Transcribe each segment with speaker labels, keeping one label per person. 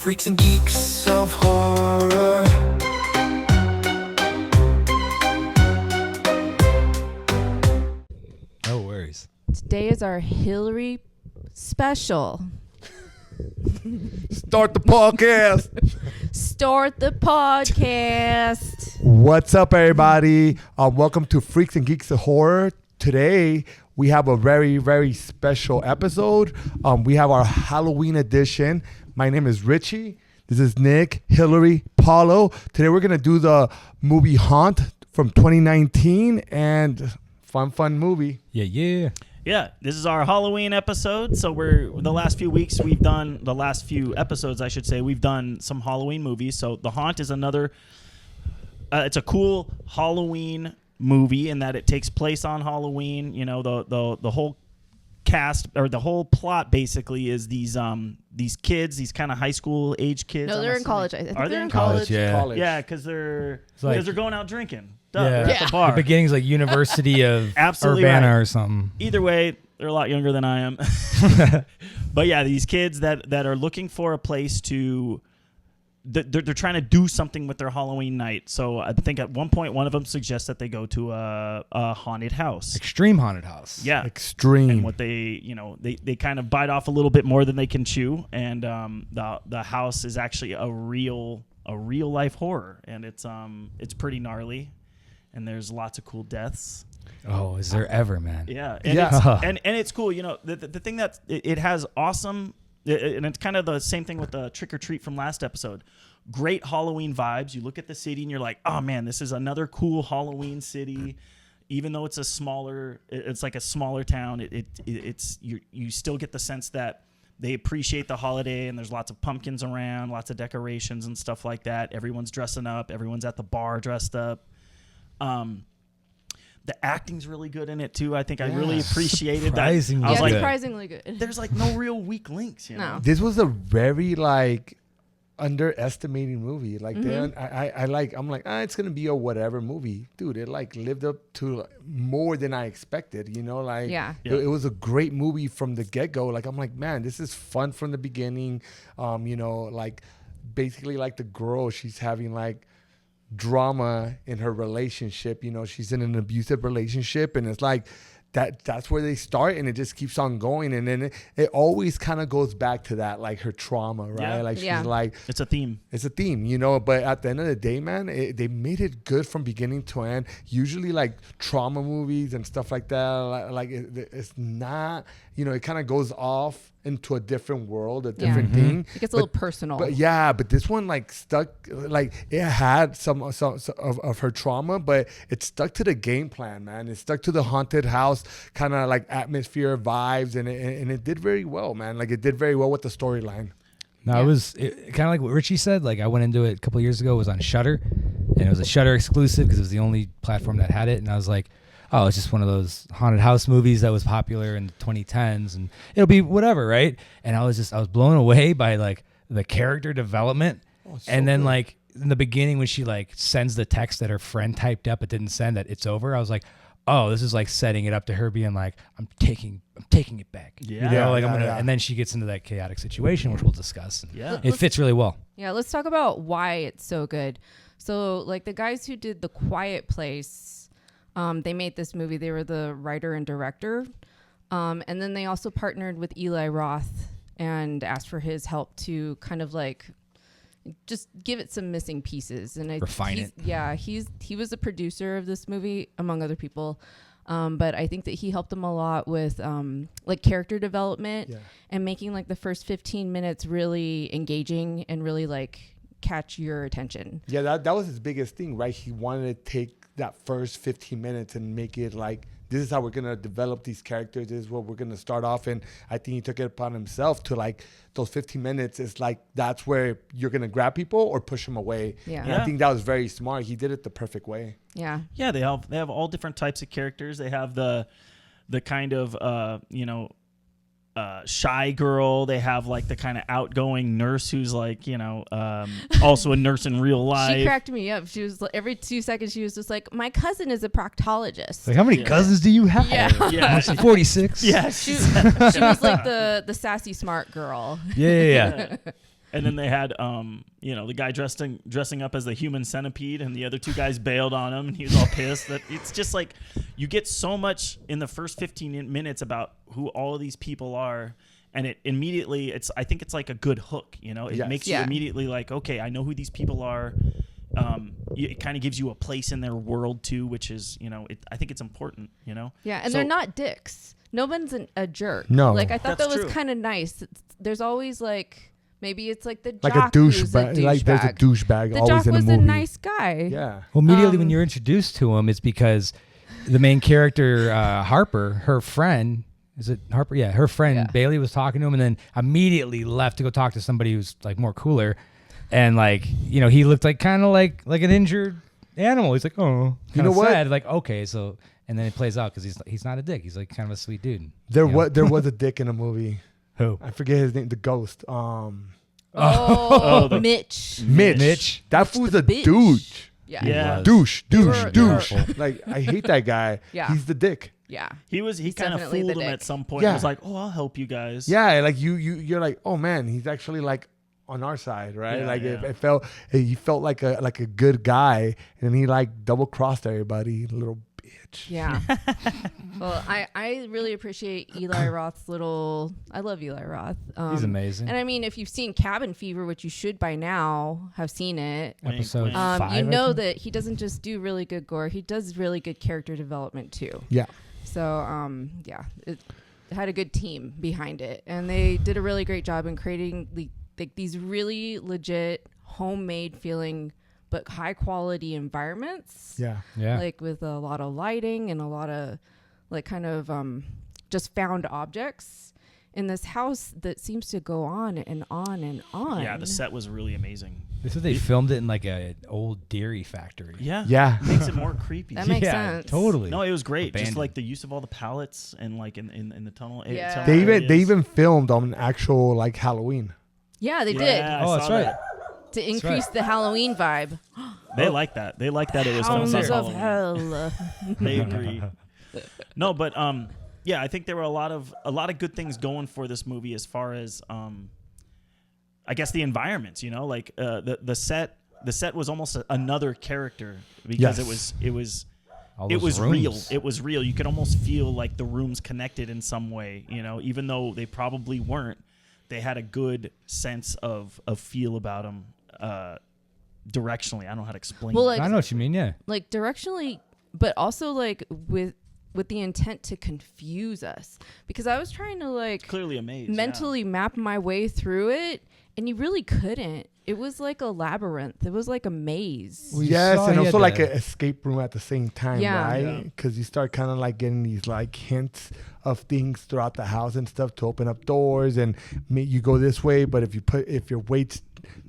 Speaker 1: Freaks and geeks of horror.
Speaker 2: No worries.
Speaker 3: Today is our Hillary special.
Speaker 4: Start the podcast.
Speaker 3: Start the podcast.
Speaker 4: What's up, everybody? Welcome to Freaks and Geeks of Horror. Today, we have a very, very special episode. We have our Halloween edition. My name is Richie. This is Nick, Hillary, Paolo. Today, we're going to do the movie Haunt from 2019 and fun movie.
Speaker 2: Yeah.
Speaker 5: Yeah, this is our Halloween episode. So the last few episodes, I should say, we've done some Halloween movies. So The Haunt is another, it's a cool Halloween movie in that it takes place on Halloween. You know, the whole cast or the whole plot basically is these kids, these kind of high school age kids.
Speaker 3: No, they're in college. I think
Speaker 5: Are they
Speaker 3: they're
Speaker 5: in
Speaker 3: college.
Speaker 2: Yeah.
Speaker 5: Yeah, because they're going out drinking.
Speaker 2: Yeah.
Speaker 5: At the bar.
Speaker 2: The beginning's like University of
Speaker 5: Absolutely
Speaker 2: Urbana
Speaker 5: right.
Speaker 2: or something.
Speaker 5: Either way, they're a lot younger than I am. But yeah, these kids that are looking for a place to, they're trying to do something with their Halloween night. So I think at one point, one of them suggests that they go to a haunted house.
Speaker 2: Extreme haunted house.
Speaker 5: Yeah.
Speaker 4: Extreme.
Speaker 5: And what they kind of bite off a little bit more than they can chew. And the house is actually a real life horror. And it's pretty gnarly. And there's lots of cool deaths.
Speaker 2: Oh, is there ever, man?
Speaker 5: Yeah. And it's cool. You know, the thing that it has awesome, and it's kind of the same thing with the Trick or Treat from last episode. Great Halloween vibes. You look at the city and you're like, oh man, this is another cool Halloween city. Even though it's like a smaller town, you still get the sense that they appreciate the holiday, and there's lots of pumpkins around, lots of decorations and stuff like that. Everyone's dressing up. Everyone's at the bar dressed up. The acting's really good in it too. I think I really appreciated that. I was like,
Speaker 3: surprisingly good.
Speaker 5: there's like no real weak links, you know.
Speaker 3: No.
Speaker 4: This was a very underestimating movie. Like I'm like, it's gonna be a whatever movie, dude. It like lived up to more than I expected. You know, like it was a great movie from the get go. Like I'm like, man, this is fun from the beginning. You know, like basically like the girl, she's having like drama in her relationship. You know, she's in an abusive relationship, and it's like that's where they start, and it just keeps on going, and then it always kind of goes back to that, like her trauma, right? Like she's like, it's a theme, you know. But at the end of the day, man, they made it good from beginning to end. Usually like trauma movies and stuff like that, like it's not, you know, it kind of goes off into a different world, a different thing.
Speaker 3: It gets a little personal.
Speaker 4: But this one like stuck, like it had some of her trauma, but it stuck to the game plan, man. It stuck to the haunted house kind of like atmosphere vibes, and it did very well, man. Like it did very well with the storyline.
Speaker 2: No, it was kind of like what Richie said. Like I went into it a couple of years ago. It was on Shudder, and it was a Shudder exclusive because it was the only platform that had it. And I was like, oh, it's just one of those haunted house movies that was popular in the 2010s, and it'll be whatever, right? And I was blown away by like the character development, and then like in the beginning when she like sends the text that her friend typed up but didn't send, that it's over. I was like, oh, this is like setting it up to her being like, I'm taking it back. Yeah. You know, like I'm gonna, and then she gets into that chaotic situation, which we'll discuss. And it fits really well.
Speaker 3: Yeah, let's talk about why it's so good. So like the guys who did The Quiet Place, they made this movie. They were the writer and director. And then they also partnered with Eli Roth and asked for his help to kind of like just give it some missing pieces and
Speaker 2: refine it.
Speaker 3: Yeah, he was the producer of this movie, among other people. But I think that he helped them a lot with like character development and making like the first 15 minutes really engaging and really like catch your attention.
Speaker 4: Yeah, that was his biggest thing, right? He wanted to take that first 15 minutes and make it like, this is how we're going to develop these characters. This is what we're going to start off. And I think he took it upon himself to like those 15 minutes is like, that's where you're going to grab people or push them away. Yeah. And I think that was very smart. He did it the perfect way.
Speaker 3: Yeah.
Speaker 5: Yeah. They have all different types of characters. They have the kind of, shy girl. They have like the kind of outgoing nurse who's like, also a nurse in real life.
Speaker 3: She cracked me up. She was like, every 2 seconds she was just like, my cousin is a proctologist.
Speaker 2: Like, how many cousins do you have?
Speaker 3: Yeah.
Speaker 2: 46.
Speaker 3: Yeah. She was like the sassy smart girl.
Speaker 2: Yeah.
Speaker 5: And then they had, the guy dressing up as the human centipede, and the other two guys bailed on him, and he was all pissed. That it's just like you get so much in the first 15 minutes about who all of these people are, and it immediately I think it's like a good hook. It makes you immediately like, okay, I know who these people are. It kind of gives you a place in their world too, which is I think it's important.
Speaker 3: Yeah, and they're not dicks. No one's a jerk.
Speaker 4: No,
Speaker 3: like I thought
Speaker 5: That's
Speaker 3: that was
Speaker 5: true.
Speaker 3: kind of nice. The's always like. Maybe it's like the jock
Speaker 4: like a
Speaker 3: who's
Speaker 4: douchebag. Like there's a douchebag
Speaker 3: the
Speaker 4: always
Speaker 3: jock
Speaker 4: in a
Speaker 3: was
Speaker 4: movie.
Speaker 3: a nice guy.
Speaker 4: Yeah.
Speaker 2: Well, immediately when you're introduced to him, it's because the main character, Harper, her friend, is it Harper? Yeah, her friend Bailey was talking to him, and then immediately left to go talk to somebody who's like more cooler, and like he looked like kind of like an injured animal. He's like, oh,
Speaker 4: you know what?
Speaker 2: Sad. Like, okay, so and then it plays out because he's not a dick. He's like kind of a sweet dude.
Speaker 4: There was a dick in a movie.
Speaker 2: Who?
Speaker 4: I forget his name. The ghost.
Speaker 3: Mitch.
Speaker 4: Mitch. That fool's a
Speaker 3: bitch.
Speaker 4: douche.
Speaker 3: Yeah.
Speaker 4: Douche.
Speaker 2: Terrible.
Speaker 4: Like I hate that guy.
Speaker 3: Yeah.
Speaker 4: He's the dick.
Speaker 3: Yeah.
Speaker 5: He kind of
Speaker 3: definitely
Speaker 5: fooled
Speaker 3: the
Speaker 5: him
Speaker 3: dick.
Speaker 5: at some point.
Speaker 4: Yeah.
Speaker 5: He was like, oh, I'll help you guys.
Speaker 4: Yeah, like you're like, oh man, he's actually like on our side, right?
Speaker 5: Yeah,
Speaker 4: like
Speaker 5: yeah.
Speaker 4: he felt like a good guy, and he like double crossed everybody, little bitch.
Speaker 3: Yeah. Well, I really appreciate Eli Roth's I love Eli Roth.
Speaker 2: He's amazing.
Speaker 3: And I mean, if you've seen Cabin Fever, which you should by now have seen it,
Speaker 2: Episode
Speaker 5: wink.
Speaker 2: 5,
Speaker 3: you know
Speaker 2: I think?
Speaker 3: that he doesn't just do really good gore. He does really good character development too.
Speaker 4: Yeah.
Speaker 3: So, it had a good team behind it, and they did a really great job in creating these really legit, homemade feeling, but high quality environments.
Speaker 4: Yeah.
Speaker 2: Yeah.
Speaker 3: Like with a lot of lighting and a lot of like kind of just found objects in this house that seems to go on and on and on.
Speaker 5: Yeah, the set was really amazing.
Speaker 2: This is they filmed it in like an old dairy factory.
Speaker 5: Yeah.
Speaker 4: Yeah.
Speaker 5: Makes it more creepy.
Speaker 3: That makes
Speaker 2: yeah,
Speaker 3: sense.
Speaker 2: Totally.
Speaker 5: No, it was great.
Speaker 2: Abandoned.
Speaker 5: Just like the use of all the pallets and like in the tunnel.
Speaker 3: Yeah.
Speaker 5: tunnel
Speaker 4: They
Speaker 5: areas.
Speaker 4: even filmed on actual like Halloween.
Speaker 3: Yeah, they
Speaker 5: Yeah, I
Speaker 2: Oh, that's
Speaker 5: saw
Speaker 2: right.
Speaker 5: that.
Speaker 3: did to increase the Halloween vibe.
Speaker 5: They like that. They like that it was filmed
Speaker 3: Hounds
Speaker 5: on
Speaker 3: of
Speaker 5: Halloween.
Speaker 3: hell.
Speaker 5: They agree. No, but yeah, I think there were a lot of good things going for this movie as far as I guess the environments. Like the set was almost another character because
Speaker 4: Yes.
Speaker 5: it was
Speaker 2: All
Speaker 5: it
Speaker 2: those
Speaker 5: was
Speaker 2: rooms.
Speaker 5: real. It was real. You could almost feel like the rooms connected in some way. Even though they probably weren't, they had a good sense of feel about them. Directionally, I don't know how to explain.
Speaker 3: Well,
Speaker 5: it.
Speaker 3: like
Speaker 2: I know what you mean. Yeah.
Speaker 3: like directionally, but also like with the intent to confuse us, because I was trying to like
Speaker 5: Clearly a maze.
Speaker 3: mentally map my way through it, and you really couldn't. It was like a labyrinth. It was like a maze.
Speaker 2: Well, you
Speaker 4: Yes,
Speaker 2: saw
Speaker 4: and
Speaker 2: he
Speaker 4: also
Speaker 2: had
Speaker 4: like
Speaker 2: the-
Speaker 4: an escape room at the same time,
Speaker 3: Yeah.
Speaker 4: right?
Speaker 5: Yeah.
Speaker 4: Because you start kind of like getting these like hints of things throughout the house and stuff to open up doors, and you go this way, but if your weight's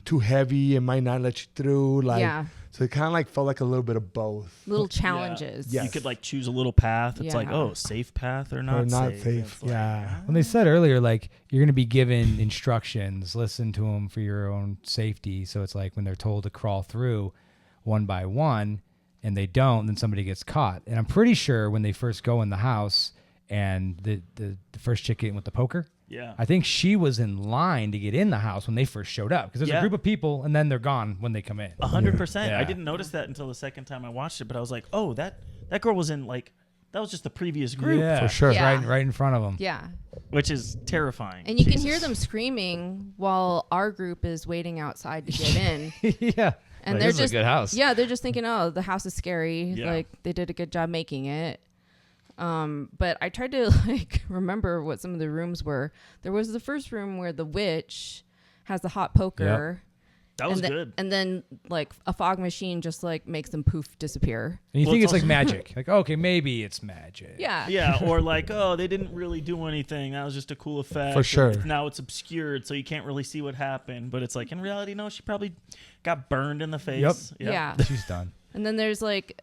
Speaker 4: too heavy, it might not let you through. Like,
Speaker 3: Yeah.
Speaker 4: so it kind of like felt like a little bit of both.
Speaker 3: Little challenges.
Speaker 4: Yeah.
Speaker 5: You could like choose a little path. It's like,
Speaker 3: Yeah.
Speaker 5: oh, safe path or not,
Speaker 4: Or not
Speaker 5: safe.
Speaker 4: safe.
Speaker 5: It's like,
Speaker 4: Yeah.
Speaker 2: When they said earlier, like you're going to be given instructions, listen to them for your own safety. So it's like when they're told to crawl through one by one and they don't, then somebody gets caught. And I'm pretty sure when they first go in the house and the first chick in with the poker,
Speaker 5: Yeah.
Speaker 2: I think she was in line to get in the house when they first showed up because there's
Speaker 5: Yeah.
Speaker 2: a group of people and then they're gone when they come in.
Speaker 5: 100%.
Speaker 2: Yeah.
Speaker 5: I didn't notice that until the second time I watched it, but I was like, oh, that girl was in like that was just the previous group,
Speaker 2: Yeah,
Speaker 4: For sure.
Speaker 3: Yeah.
Speaker 2: right in front of them.
Speaker 3: Yeah.
Speaker 5: which is terrifying.
Speaker 3: And you can
Speaker 5: Jesus.
Speaker 3: hear them screaming while our group is waiting outside to get in.
Speaker 2: Yeah.
Speaker 3: And
Speaker 2: Like,
Speaker 3: they're
Speaker 2: this is
Speaker 3: just
Speaker 2: a good house.
Speaker 3: Yeah, they're just thinking, oh, the house is scary.
Speaker 5: Yeah.
Speaker 3: Like they did a good job making it. But I tried to like remember what some of the rooms were. There was the first room where the witch has the hot poker.
Speaker 5: That was
Speaker 3: and
Speaker 5: good.
Speaker 3: And then like a fog machine just like makes them poof disappear.
Speaker 2: And you
Speaker 5: Well,
Speaker 2: think
Speaker 5: it's
Speaker 2: it's like
Speaker 5: also-
Speaker 2: magic. Like, okay, maybe it's magic.
Speaker 3: Yeah.
Speaker 5: Yeah, or like, oh, they didn't really do anything. That was just a cool effect.
Speaker 4: For sure.
Speaker 5: And now it's obscured, so you can't really see what happened. But it's like, in reality, no, she probably got burned in the face.
Speaker 3: Yeah.
Speaker 2: She's done.
Speaker 3: And then there's like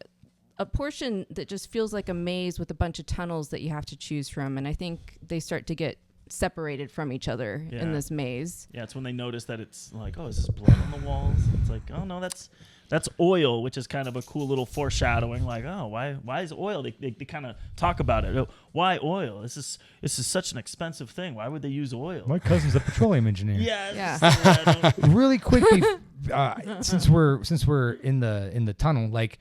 Speaker 3: a portion that just feels like a maze with a bunch of tunnels that you have to choose from. And I think they start to get separated from each other in this maze.
Speaker 5: Yeah, it's when they notice that it's like, oh, is this blood on the walls? It's like, oh no, that's oil, which is kind of a cool little foreshadowing. Like, oh, why is oil? They kind of talk about it. Oh, why oil? This is such an expensive thing. Why would they use oil?
Speaker 2: My cousin's a petroleum engineer.
Speaker 3: Yeah.
Speaker 2: Really quick, since we're in the tunnel, like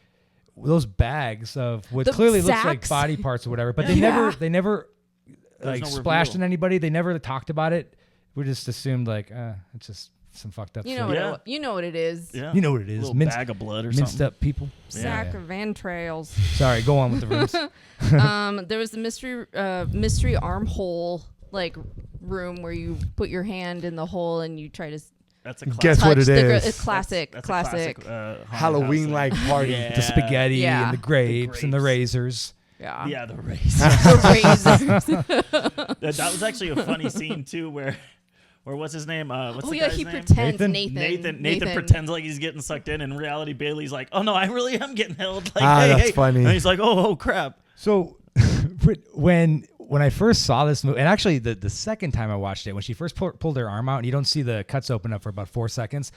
Speaker 2: those bags of what clearly looks like body parts or whatever, but they never like splashed on anybody. They never talked about it. We just assumed like it's just some fucked up
Speaker 3: you
Speaker 2: stuff.
Speaker 3: know you know what it is.
Speaker 5: Yeah.
Speaker 2: You know what it is.
Speaker 5: A little bag of blood or
Speaker 2: minced
Speaker 5: something.
Speaker 2: up people.
Speaker 3: Sack of entrails.
Speaker 2: Sorry, go on with the rooms.
Speaker 3: There was the mystery armhole like room where you put your hand in the hole and you try to.
Speaker 5: That's a classic.
Speaker 4: Guess what it is?
Speaker 3: It's classic.
Speaker 5: That's
Speaker 3: classic.
Speaker 4: Halloween-like party.
Speaker 5: Yeah.
Speaker 2: The spaghetti
Speaker 3: Yeah.
Speaker 2: and the grapes and the razors.
Speaker 3: Yeah.
Speaker 5: Yeah, the race.
Speaker 3: The razors.
Speaker 5: That was actually a funny scene too, where what's his name? What's the guy's
Speaker 3: he
Speaker 5: name?
Speaker 3: pretends
Speaker 5: Nathan pretends like he's getting sucked in reality Bailey's like, oh no, I really am getting held. Like,
Speaker 4: that's funny.
Speaker 5: And he's like, oh crap.
Speaker 2: So when I first saw this movie, and actually the second time I watched it, when she first pulled her arm out and you don't see the cuts open up for about 4 seconds,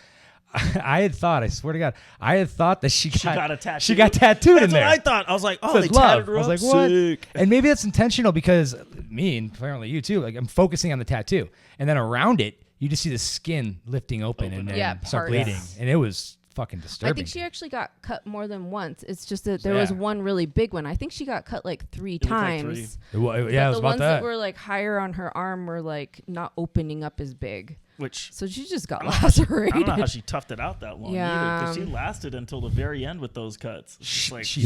Speaker 2: I swear to God, that she got
Speaker 5: a tattoo.
Speaker 2: She got tattooed
Speaker 5: That's
Speaker 2: in there.
Speaker 5: what I thought. I was like, oh,
Speaker 2: It
Speaker 5: they
Speaker 2: says love.
Speaker 5: tatted her
Speaker 2: I was
Speaker 5: up.
Speaker 2: like, what?
Speaker 5: Sick.
Speaker 2: And maybe that's intentional because me and apparently you too, like I'm focusing on the tattoo, and then around it, you just see the skin lifting open and then start bleeding, and it was fucking disturbing.
Speaker 3: I think she actually got cut more than once. It's just that there was one really big one. I think she got cut like 3 times.
Speaker 2: Yeah, it was
Speaker 3: the
Speaker 2: about
Speaker 3: ones
Speaker 2: that.
Speaker 3: that were like higher on her arm were like not opening up as big. So she just got lacerated.
Speaker 5: I don't know how she toughed it out that long either, because she lasted until the very end with those cuts. Jesus.
Speaker 3: She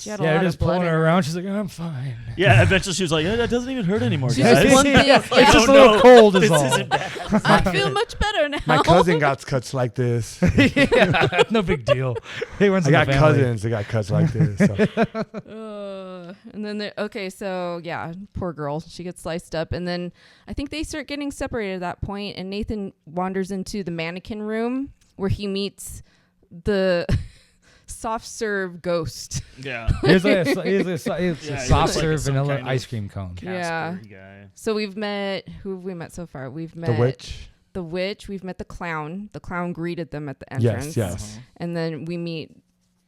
Speaker 3: had a lot
Speaker 2: just
Speaker 3: of blood
Speaker 2: pulling
Speaker 3: in
Speaker 2: her
Speaker 3: her.
Speaker 2: around. She's like, I'm fine.
Speaker 5: Yeah, eventually she was like, it doesn't even hurt anymore,
Speaker 3: She's
Speaker 5: guys.
Speaker 3: just one thing.
Speaker 2: It's just a little cold is all.
Speaker 3: I feel much better now.
Speaker 4: My cousin got cuts like this.
Speaker 2: Yeah, no big deal. He runs
Speaker 4: I
Speaker 2: in
Speaker 4: got
Speaker 2: the family.
Speaker 4: cousins that got cuts like this. So.
Speaker 3: And then so yeah, poor girl. She gets sliced up, and then I think they start getting separated at that point, and Nathan wanders into the mannequin room where he meets the soft serve ghost.
Speaker 5: Yeah.
Speaker 2: Here's a soft
Speaker 5: like
Speaker 2: serve
Speaker 5: some
Speaker 2: vanilla
Speaker 5: kind of
Speaker 2: ice cream cone.
Speaker 3: Yeah.
Speaker 5: Guy.
Speaker 3: So who have we met so far? We've met
Speaker 4: The witch.
Speaker 3: We've met the clown. The clown greeted them at the entrance.
Speaker 4: Yes.
Speaker 3: And then we meet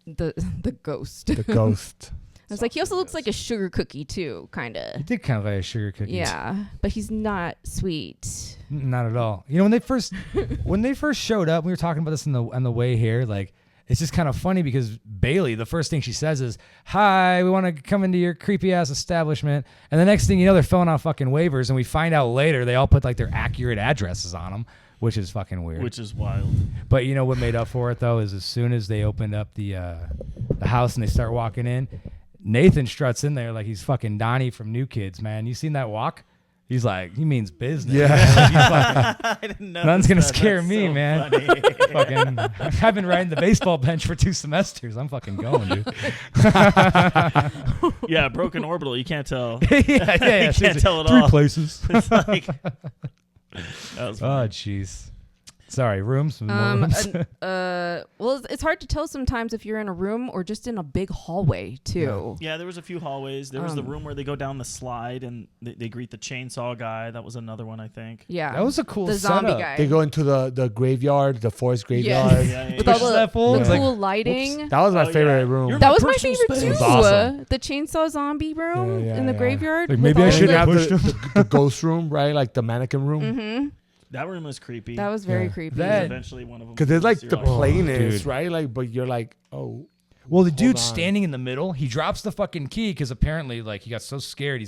Speaker 3: the ghost.
Speaker 4: The ghost.
Speaker 3: I was like, he also looks like a sugar cookie too, kind
Speaker 2: He
Speaker 3: of.
Speaker 2: did kind of like a sugar cookie.
Speaker 3: Yeah, but he's not sweet.
Speaker 2: Not at all. You know, when they first showed up, we were talking about this on the way here. Like, it's just kind of funny because Bailey, the first thing she says is, "Hi, we want to come into your creepy ass establishment." And the next thing you know, they're filling out fucking waivers, and we find out later they all put like their accurate addresses on them, which is fucking weird.
Speaker 5: Which is wild.
Speaker 2: But you know what made up for it though is as soon as they opened up the house and they start walking in, Nathan struts in there like he's fucking Donnie from New Kids, man. You seen that walk? He's like, he means business.
Speaker 4: Yeah.
Speaker 5: I didn't know.
Speaker 2: Nothing's gonna scare me,
Speaker 5: so
Speaker 2: man. Fucking, I've been riding the baseball bench for 2 semesters. I'm fucking going, dude.
Speaker 5: Yeah, broken orbital. You can't tell.
Speaker 2: yeah.
Speaker 5: You can't tell at
Speaker 2: 3
Speaker 5: all.
Speaker 2: places.
Speaker 5: It's like, that was
Speaker 2: Oh, jeez. Sorry, rooms.
Speaker 3: Well, it's hard to tell sometimes if you're in a room or just in a big hallway too.
Speaker 5: Yeah, there was a few hallways. There was the room where they go down the slide and they greet the chainsaw guy. That was another one, I think.
Speaker 3: Yeah,
Speaker 2: That was a cool
Speaker 3: the zombie
Speaker 2: setup.
Speaker 3: guy.
Speaker 4: They go into the graveyard, the forest graveyard.
Speaker 5: Yeah.
Speaker 3: With all the
Speaker 2: Pushes that
Speaker 3: cool lighting.
Speaker 4: That was my favorite
Speaker 5: yeah.
Speaker 4: room.
Speaker 5: You're
Speaker 3: That was my
Speaker 5: personal
Speaker 3: favorite
Speaker 5: space.
Speaker 3: too.
Speaker 4: It was awesome.
Speaker 3: The chainsaw zombie room in the graveyard.
Speaker 2: Like,
Speaker 3: with
Speaker 2: maybe I
Speaker 3: all
Speaker 4: They
Speaker 2: should
Speaker 3: the-
Speaker 4: have
Speaker 2: pushed
Speaker 4: the ghost room, right? Like the mannequin room.
Speaker 3: Mm-hmm.
Speaker 5: That room was creepy.
Speaker 3: That was very
Speaker 4: Yeah.
Speaker 3: creepy.
Speaker 2: That-
Speaker 5: Eventually one of them.
Speaker 4: Because there's like
Speaker 5: you're
Speaker 4: the plainness,
Speaker 2: dude.
Speaker 4: right? Like, but you're like, oh.
Speaker 2: Well, the dude's
Speaker 4: on.
Speaker 2: standing in the middle. He drops the fucking key because apparently, like, he got so scared.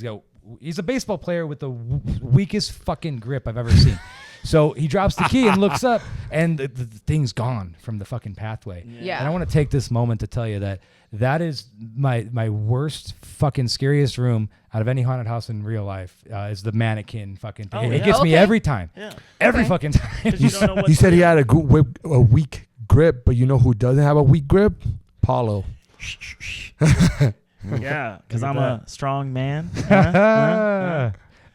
Speaker 2: He's a baseball player with the weakest fucking grip I've ever seen. So he drops the key and looks up, and the thing's gone from the fucking pathway.
Speaker 3: Yeah.
Speaker 2: And I want to take this moment to tell you that is my worst fucking scariest room out of any haunted house in real life is the mannequin fucking thing.
Speaker 5: Oh,
Speaker 2: It
Speaker 5: yeah.
Speaker 2: gess me
Speaker 3: Okay.
Speaker 2: every time.
Speaker 5: Yeah.
Speaker 2: Every
Speaker 3: Okay.
Speaker 2: fucking time.
Speaker 5: 'Cause you don't know what's
Speaker 4: You said he
Speaker 5: real.
Speaker 4: had a weak grip, but you know who doesn't have a weak grip? Paolo.
Speaker 5: Yeah, because
Speaker 2: Look
Speaker 5: I'm
Speaker 2: at
Speaker 5: a strong man.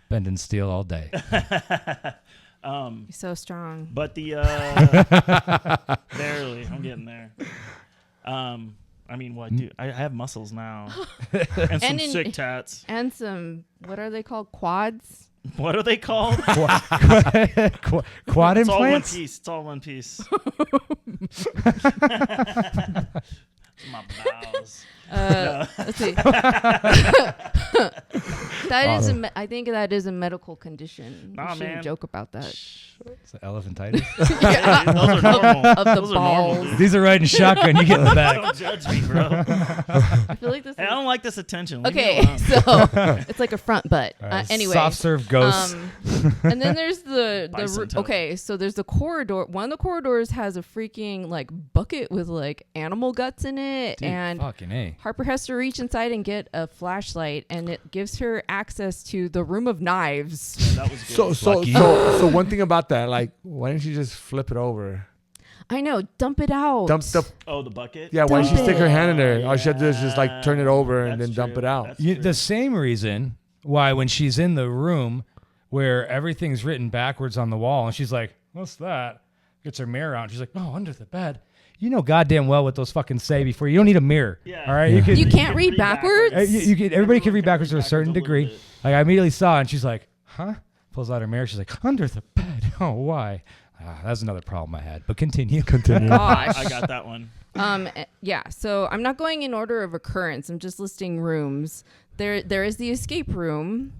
Speaker 2: Bend and steel all day.
Speaker 3: He's so strong.
Speaker 5: But the barely, I'm getting there. I mean, what, dude? I have muscles now, and some
Speaker 3: And
Speaker 5: sick tats.
Speaker 3: And some, what are they called? Quads?
Speaker 5: What are they called?
Speaker 2: Quad
Speaker 5: It's all one
Speaker 2: implants?
Speaker 5: piece. It's all one piece. My bowels.
Speaker 3: Let's see. I think that is a medical condition.
Speaker 5: Nah,
Speaker 3: We shouldn't
Speaker 5: man.
Speaker 3: joke about that.
Speaker 2: It's elephantitis.
Speaker 5: Yeah, those are normal.
Speaker 3: Of the
Speaker 5: Those are normal,
Speaker 3: balls.
Speaker 5: dude.
Speaker 2: These are riding shotgun. You get in the back.
Speaker 5: Don't judge me, bro.
Speaker 3: I feel like this.
Speaker 5: Hey, I don't like this attention. Leave me
Speaker 3: Okay,
Speaker 5: alone.
Speaker 3: so it's like a front butt.
Speaker 2: All right,
Speaker 3: Anyway,
Speaker 2: soft serve ghosts.
Speaker 3: and then there's the
Speaker 5: Bison toe.
Speaker 3: okay. So there's the corridor. One of the corridors has a freaking like bucket with like animal guts in it,
Speaker 2: Dude,
Speaker 3: and
Speaker 2: fucking A.
Speaker 3: Harper has to reach inside and get a flashlight, and it gives her access to the room of knives.
Speaker 5: That was good.
Speaker 4: So one thing about that, like, why didn't she just flip it over?
Speaker 3: I know, dump it out.
Speaker 4: Dump the
Speaker 5: the bucket?
Speaker 4: yeah. Why did she
Speaker 3: Dump
Speaker 4: stick her
Speaker 3: it.
Speaker 4: hand in there? All she had to do is just like turn it over and
Speaker 5: That's
Speaker 4: then dump
Speaker 5: true.
Speaker 4: it out.
Speaker 5: That's true.
Speaker 2: The same reason why when she's in the room where everything's written backwards on the wall and she's like, what's that? Gets her mirror out. And she's like, oh, under the bed. You know goddamn well what those fucking say before. You don't need a mirror.
Speaker 5: Yeah.
Speaker 2: All right.
Speaker 4: Yeah.
Speaker 2: You
Speaker 3: You
Speaker 2: can.
Speaker 3: can't read backwards?
Speaker 2: Everybody can read backwards to a certain
Speaker 5: little
Speaker 2: degree.
Speaker 5: bit.
Speaker 2: Like I immediately saw it and she's like, huh? Pulls out her mirror. She's like, under the bed. Oh, why? That's another problem I had. But continue.
Speaker 3: Gosh.
Speaker 5: I got that one.
Speaker 3: Yeah. So I'm not going in order of occurrence. I'm just listing rooms. There is the escape room.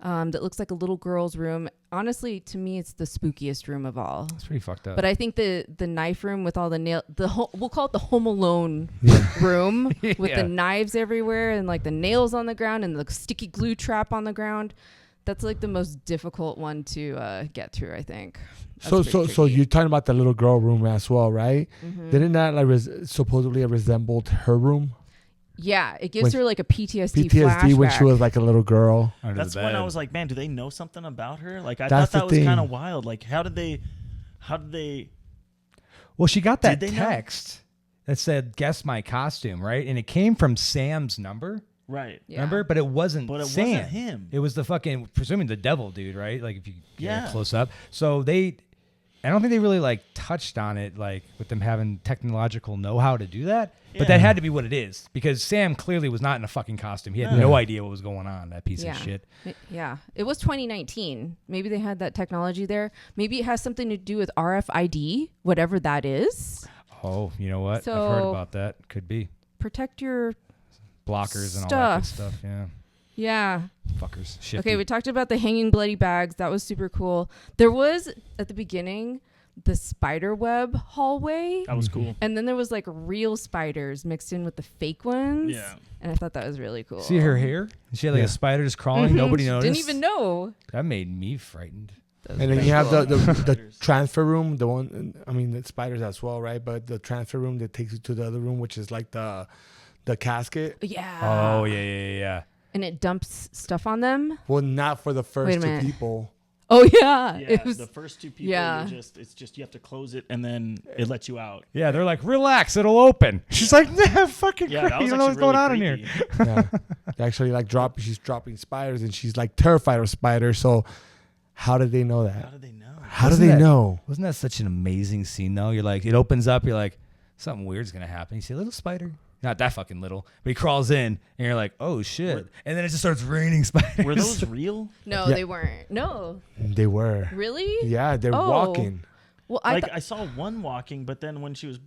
Speaker 3: That looks like a little girl's room. Honestly, to me, it's the spookiest room of all.
Speaker 2: It's pretty fucked up.
Speaker 3: But I think the knife room with all the nail, we'll call it the Home Alone room with
Speaker 2: Yeah.
Speaker 3: the knives everywhere and like the nails on the ground and the sticky glue trap on the ground. That's like the most difficult one to get through, I think. That's
Speaker 4: So
Speaker 3: pretty
Speaker 4: so
Speaker 3: tricky.
Speaker 4: you're talking about the little girl room as well, right?
Speaker 3: Mhm.
Speaker 4: Didn't that like supposedly resembled her room?
Speaker 3: Yeah, it gives her like a PTSD
Speaker 4: PTSD when she
Speaker 3: flashback.
Speaker 4: was like a little girl.
Speaker 2: Under
Speaker 5: That's
Speaker 2: the
Speaker 5: when I
Speaker 2: bed.
Speaker 5: was like, man, do they know something about her? Like, I
Speaker 4: That's
Speaker 5: thought that
Speaker 4: the
Speaker 5: was kind
Speaker 4: thing.
Speaker 5: of wild. Like, how did they?
Speaker 2: Well, she got that
Speaker 5: Did they know?
Speaker 2: text that said, guess my costume, right? And it came from Sam's number.
Speaker 5: Right.
Speaker 3: Yeah.
Speaker 2: Remember? But it wasn't
Speaker 5: But it
Speaker 2: Sam.
Speaker 5: wasn't him.
Speaker 2: It was the fucking, presuming the devil dude, right? Like if you get
Speaker 5: Yeah.
Speaker 2: close up. So I don't think they really like touched on it, like with them having technological know-how to do that. But that
Speaker 5: Yeah.
Speaker 2: had to be what it is because Sam clearly was not in a fucking costume. He had no idea what was going on, that piece
Speaker 3: Yeah.
Speaker 2: of shit.
Speaker 3: Yeah. It was 2019. Maybe they had that technology there. Maybe it has something to do with RFID, whatever that is.
Speaker 2: Oh, you know what? I've
Speaker 3: So-
Speaker 2: heard about that. Could be.
Speaker 3: Protect your
Speaker 2: Blockers and all that good
Speaker 3: Stuff.
Speaker 2: stuff. Yeah.
Speaker 3: yeah.
Speaker 2: Fuckers. Shifty.
Speaker 3: Okay, we talked about the hanging bloody bags. That was super cool. There was at the beginning the spider web hallway,
Speaker 5: That was cool.
Speaker 3: and then there was like real spiders mixed in with the fake ones.
Speaker 5: Yeah.
Speaker 3: And I thought that was really cool.
Speaker 2: See her hair? She had like
Speaker 4: Yeah.
Speaker 2: a spider just crawling. Nobody noticed.
Speaker 3: Didn't even know.
Speaker 2: That made me frightened.
Speaker 3: That was
Speaker 4: And then
Speaker 3: pretty
Speaker 4: you have
Speaker 3: cool.
Speaker 4: the transfer room, the one, I mean, the spiders as well, right? But the transfer room that takes you to the other room, which is like the casket.
Speaker 3: Yeah.
Speaker 2: Oh, yeah.
Speaker 3: And it dumps stuff on them.
Speaker 4: Well, not for the
Speaker 3: Wait
Speaker 4: first
Speaker 3: a
Speaker 4: two
Speaker 3: minute. people.
Speaker 4: people.
Speaker 3: Oh yeah.
Speaker 5: Yeah,
Speaker 3: It was.
Speaker 5: the first two people.
Speaker 3: yeah.
Speaker 5: It's just you have to close it and then it lets you out.
Speaker 2: Yeah, they're like, relax, it'll open. She's like, nah, fucking
Speaker 5: Yeah,
Speaker 2: great.
Speaker 5: that was
Speaker 2: You don't know what's
Speaker 5: actually
Speaker 2: going on
Speaker 5: really
Speaker 2: in here.
Speaker 5: creepy.
Speaker 4: Yeah. They actually like she's dropping spiders and she's like terrified of spiders. So how did they know
Speaker 5: How
Speaker 4: that?
Speaker 5: did they know?
Speaker 4: How do
Speaker 2: Wasn't
Speaker 4: they
Speaker 2: that-
Speaker 4: know?
Speaker 2: Wasn't that such an amazing scene, though? You're like, it opens up, you're like, something weird's going to happen. You see a little spider. Not that fucking little, but he crawls in, and you're like, oh, shit. And then it just starts raining spiders.
Speaker 5: Were those real?
Speaker 3: No,
Speaker 4: Yeah.
Speaker 3: they weren't. No.
Speaker 4: They were.
Speaker 3: Really?
Speaker 4: Yeah, they're
Speaker 3: Oh.
Speaker 4: walking.
Speaker 3: Well,
Speaker 5: I saw one walking, but then when she was,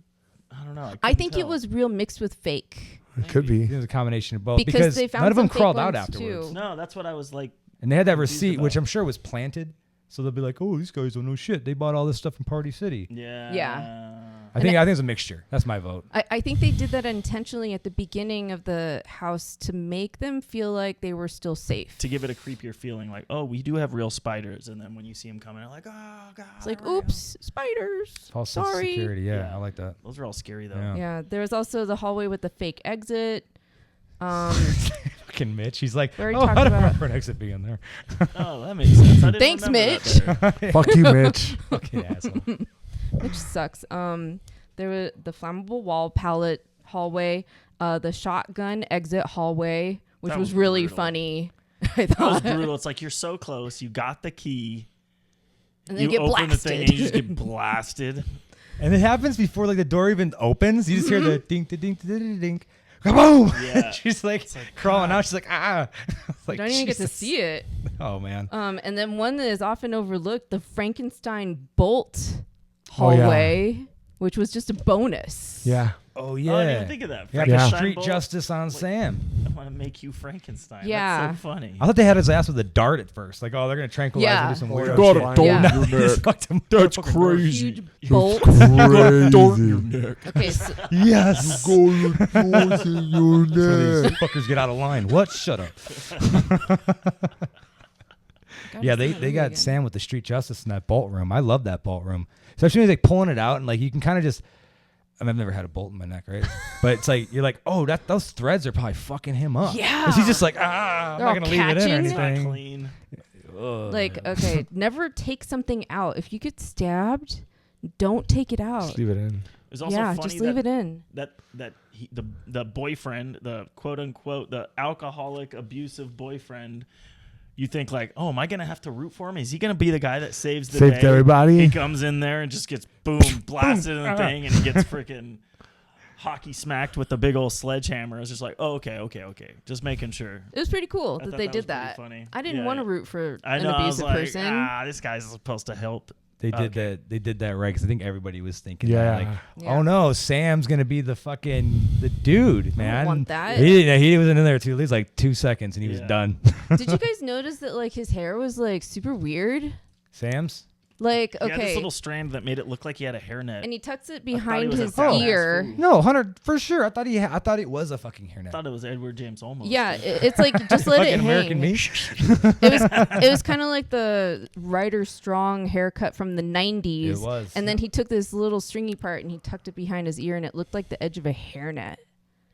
Speaker 5: I don't know.
Speaker 3: I
Speaker 5: couldn't
Speaker 3: think it
Speaker 5: tell.
Speaker 3: was real mixed with fake.
Speaker 4: It could be.
Speaker 2: It was a combination of both.
Speaker 3: Because they found
Speaker 2: none of them
Speaker 3: some fake
Speaker 2: crawled out
Speaker 3: ones,
Speaker 2: afterwards.
Speaker 3: too.
Speaker 5: No, that's what I was like.
Speaker 2: And they had that
Speaker 5: Confused
Speaker 2: receipt, which
Speaker 5: about.
Speaker 2: I'm sure was planted. So they'll be like, oh, these guys don't know shit. They bought all this stuff from Party City.
Speaker 5: Yeah.
Speaker 3: Yeah.
Speaker 2: I think it's a mixture. That's my vote.
Speaker 3: I think they did that intentionally at the beginning of the house to make them feel like they were still safe.
Speaker 5: To give it a creepier feeling, like, oh, we do have real spiders, and then when you see them coming, you're like, oh god.
Speaker 3: It's like,
Speaker 5: they're real.
Speaker 3: oops, spiders.
Speaker 2: False sense of
Speaker 3: Sorry.
Speaker 2: security. Yeah,
Speaker 5: Yeah.
Speaker 2: I like that.
Speaker 5: Those are all scary though.
Speaker 2: Yeah.
Speaker 3: Yeah, there was also the hallway with the fake exit.
Speaker 2: Fucking Mitch. He's like,
Speaker 3: We already
Speaker 2: oh,
Speaker 3: talked
Speaker 2: I don't
Speaker 3: about-
Speaker 2: remember an exit being there.
Speaker 5: Oh, that makes sense. I didn't
Speaker 3: Thanks,
Speaker 5: remember that there.
Speaker 4: Fuck you, Mitch.
Speaker 2: Fucking asshole.
Speaker 3: Which sucks. There was the flammable wall pallet hallway, the shotgun exit hallway, which
Speaker 5: That
Speaker 3: was
Speaker 5: was
Speaker 3: really
Speaker 5: brutal.
Speaker 3: funny. I
Speaker 5: That was
Speaker 3: thought,
Speaker 5: brutal. It's like you're so close. You got the key.
Speaker 3: and then
Speaker 5: You
Speaker 3: get
Speaker 5: open the thing and you just
Speaker 3: blasted.
Speaker 5: get blasted.
Speaker 2: And it happens before like the door even opens. You just hear the dink, the dink, the dink, dink. kaboom.
Speaker 5: Yeah.
Speaker 2: She's like crawling out. She's like, ah.
Speaker 3: You don't even get to see it.
Speaker 2: Oh man.
Speaker 3: And then one that is often overlooked, the Frankenstein bolt hallway, which was just a bonus.
Speaker 4: Yeah.
Speaker 2: Oh yeah.
Speaker 5: Oh, I didn't even think of that.
Speaker 2: Yeah,
Speaker 5: Frankenstein
Speaker 2: street
Speaker 5: bolt?
Speaker 2: justice on Sam.
Speaker 5: I want to make you Frankenstein.
Speaker 3: Yeah.
Speaker 5: That's so funny.
Speaker 2: I thought they had his ass with a dart at first. Like, oh, they're gonna tranquilize him, do some
Speaker 4: Oh,
Speaker 2: weird
Speaker 4: yeah.
Speaker 2: shit.
Speaker 4: Got a dart
Speaker 3: Yeah.
Speaker 4: in your neck.
Speaker 2: Fucked him.
Speaker 4: That's
Speaker 2: Fucking dart.
Speaker 4: crazy.
Speaker 3: Huge bolt.
Speaker 4: Crazy.
Speaker 3: Okay, so
Speaker 2: Yes.
Speaker 4: Go in your
Speaker 2: That's where these fuckers get out of line. What? Shut up. Yeah, they got Sam with the street justice in that bolt room. I love that bolt room. Especially when he's like pulling it out and like you can kind of just. I mean, I've never had a bolt in my neck, right? But it's like you're like, oh, those threads are probably fucking him up.
Speaker 3: Yeah.
Speaker 2: 'Cause he's just like, I'm
Speaker 3: They're
Speaker 2: not
Speaker 3: all
Speaker 2: gonna leave it in or
Speaker 3: catching.
Speaker 5: It's not
Speaker 2: anything.
Speaker 5: clean.
Speaker 3: like, okay, never take something out. If you get stabbed, don't take it out.
Speaker 4: Just leave it in.
Speaker 5: It's also
Speaker 3: Yeah,
Speaker 5: funny
Speaker 3: just leave it in.
Speaker 5: The boyfriend, the quote unquote, the alcoholic, abusive boyfriend. You think like, oh, am I gonna have to root for him? Is he gonna be the guy that saves the
Speaker 4: Saved
Speaker 5: day?
Speaker 4: everybody.
Speaker 5: He comes in there and just gets boom blasted in the thing, and he gets freaking hockey smacked with the big old sledgehammer. It's just like, oh, okay, just making sure.
Speaker 3: It was pretty cool
Speaker 5: I
Speaker 3: that
Speaker 5: thought
Speaker 3: they
Speaker 5: that was
Speaker 3: did
Speaker 5: pretty
Speaker 3: that.
Speaker 5: funny.
Speaker 3: I didn't
Speaker 5: Yeah,
Speaker 3: want to
Speaker 5: yeah.
Speaker 3: root for
Speaker 5: I
Speaker 3: an
Speaker 5: know. I was
Speaker 3: abusive
Speaker 5: like,
Speaker 3: person.
Speaker 5: this guy's supposed to help.
Speaker 2: They did
Speaker 5: Okay.
Speaker 2: that. They did that right because I think everybody was thinking,
Speaker 4: Yeah.
Speaker 2: like,
Speaker 3: Yeah.
Speaker 2: oh no, Sam's gonna be the dude, man.
Speaker 3: want that.
Speaker 2: He wasn't in there too. It was like 2 seconds and he was
Speaker 5: Yeah.
Speaker 2: done.
Speaker 3: Did you guys notice that like his hair was like super weird?
Speaker 2: Sam's.
Speaker 3: Like,
Speaker 5: He had this
Speaker 3: okay,
Speaker 5: little strand that made it look like he had a hairnet.
Speaker 3: and he tucks it
Speaker 5: he
Speaker 3: behind
Speaker 5: was a
Speaker 3: his
Speaker 5: fat-ass
Speaker 3: ear.
Speaker 5: fool.
Speaker 2: No, 100 for sure. I thought it was a fucking hairnet.
Speaker 5: I thought it was Edward James Olmos.
Speaker 3: Yeah, it's like just let it
Speaker 2: Fucking American
Speaker 3: hang.
Speaker 2: me.
Speaker 3: It was kind of like the Ryder Strong haircut from the 90s.
Speaker 2: It was,
Speaker 3: And then he took this little stringy part and he tucked it behind his ear and it looked like the edge of a hairnet.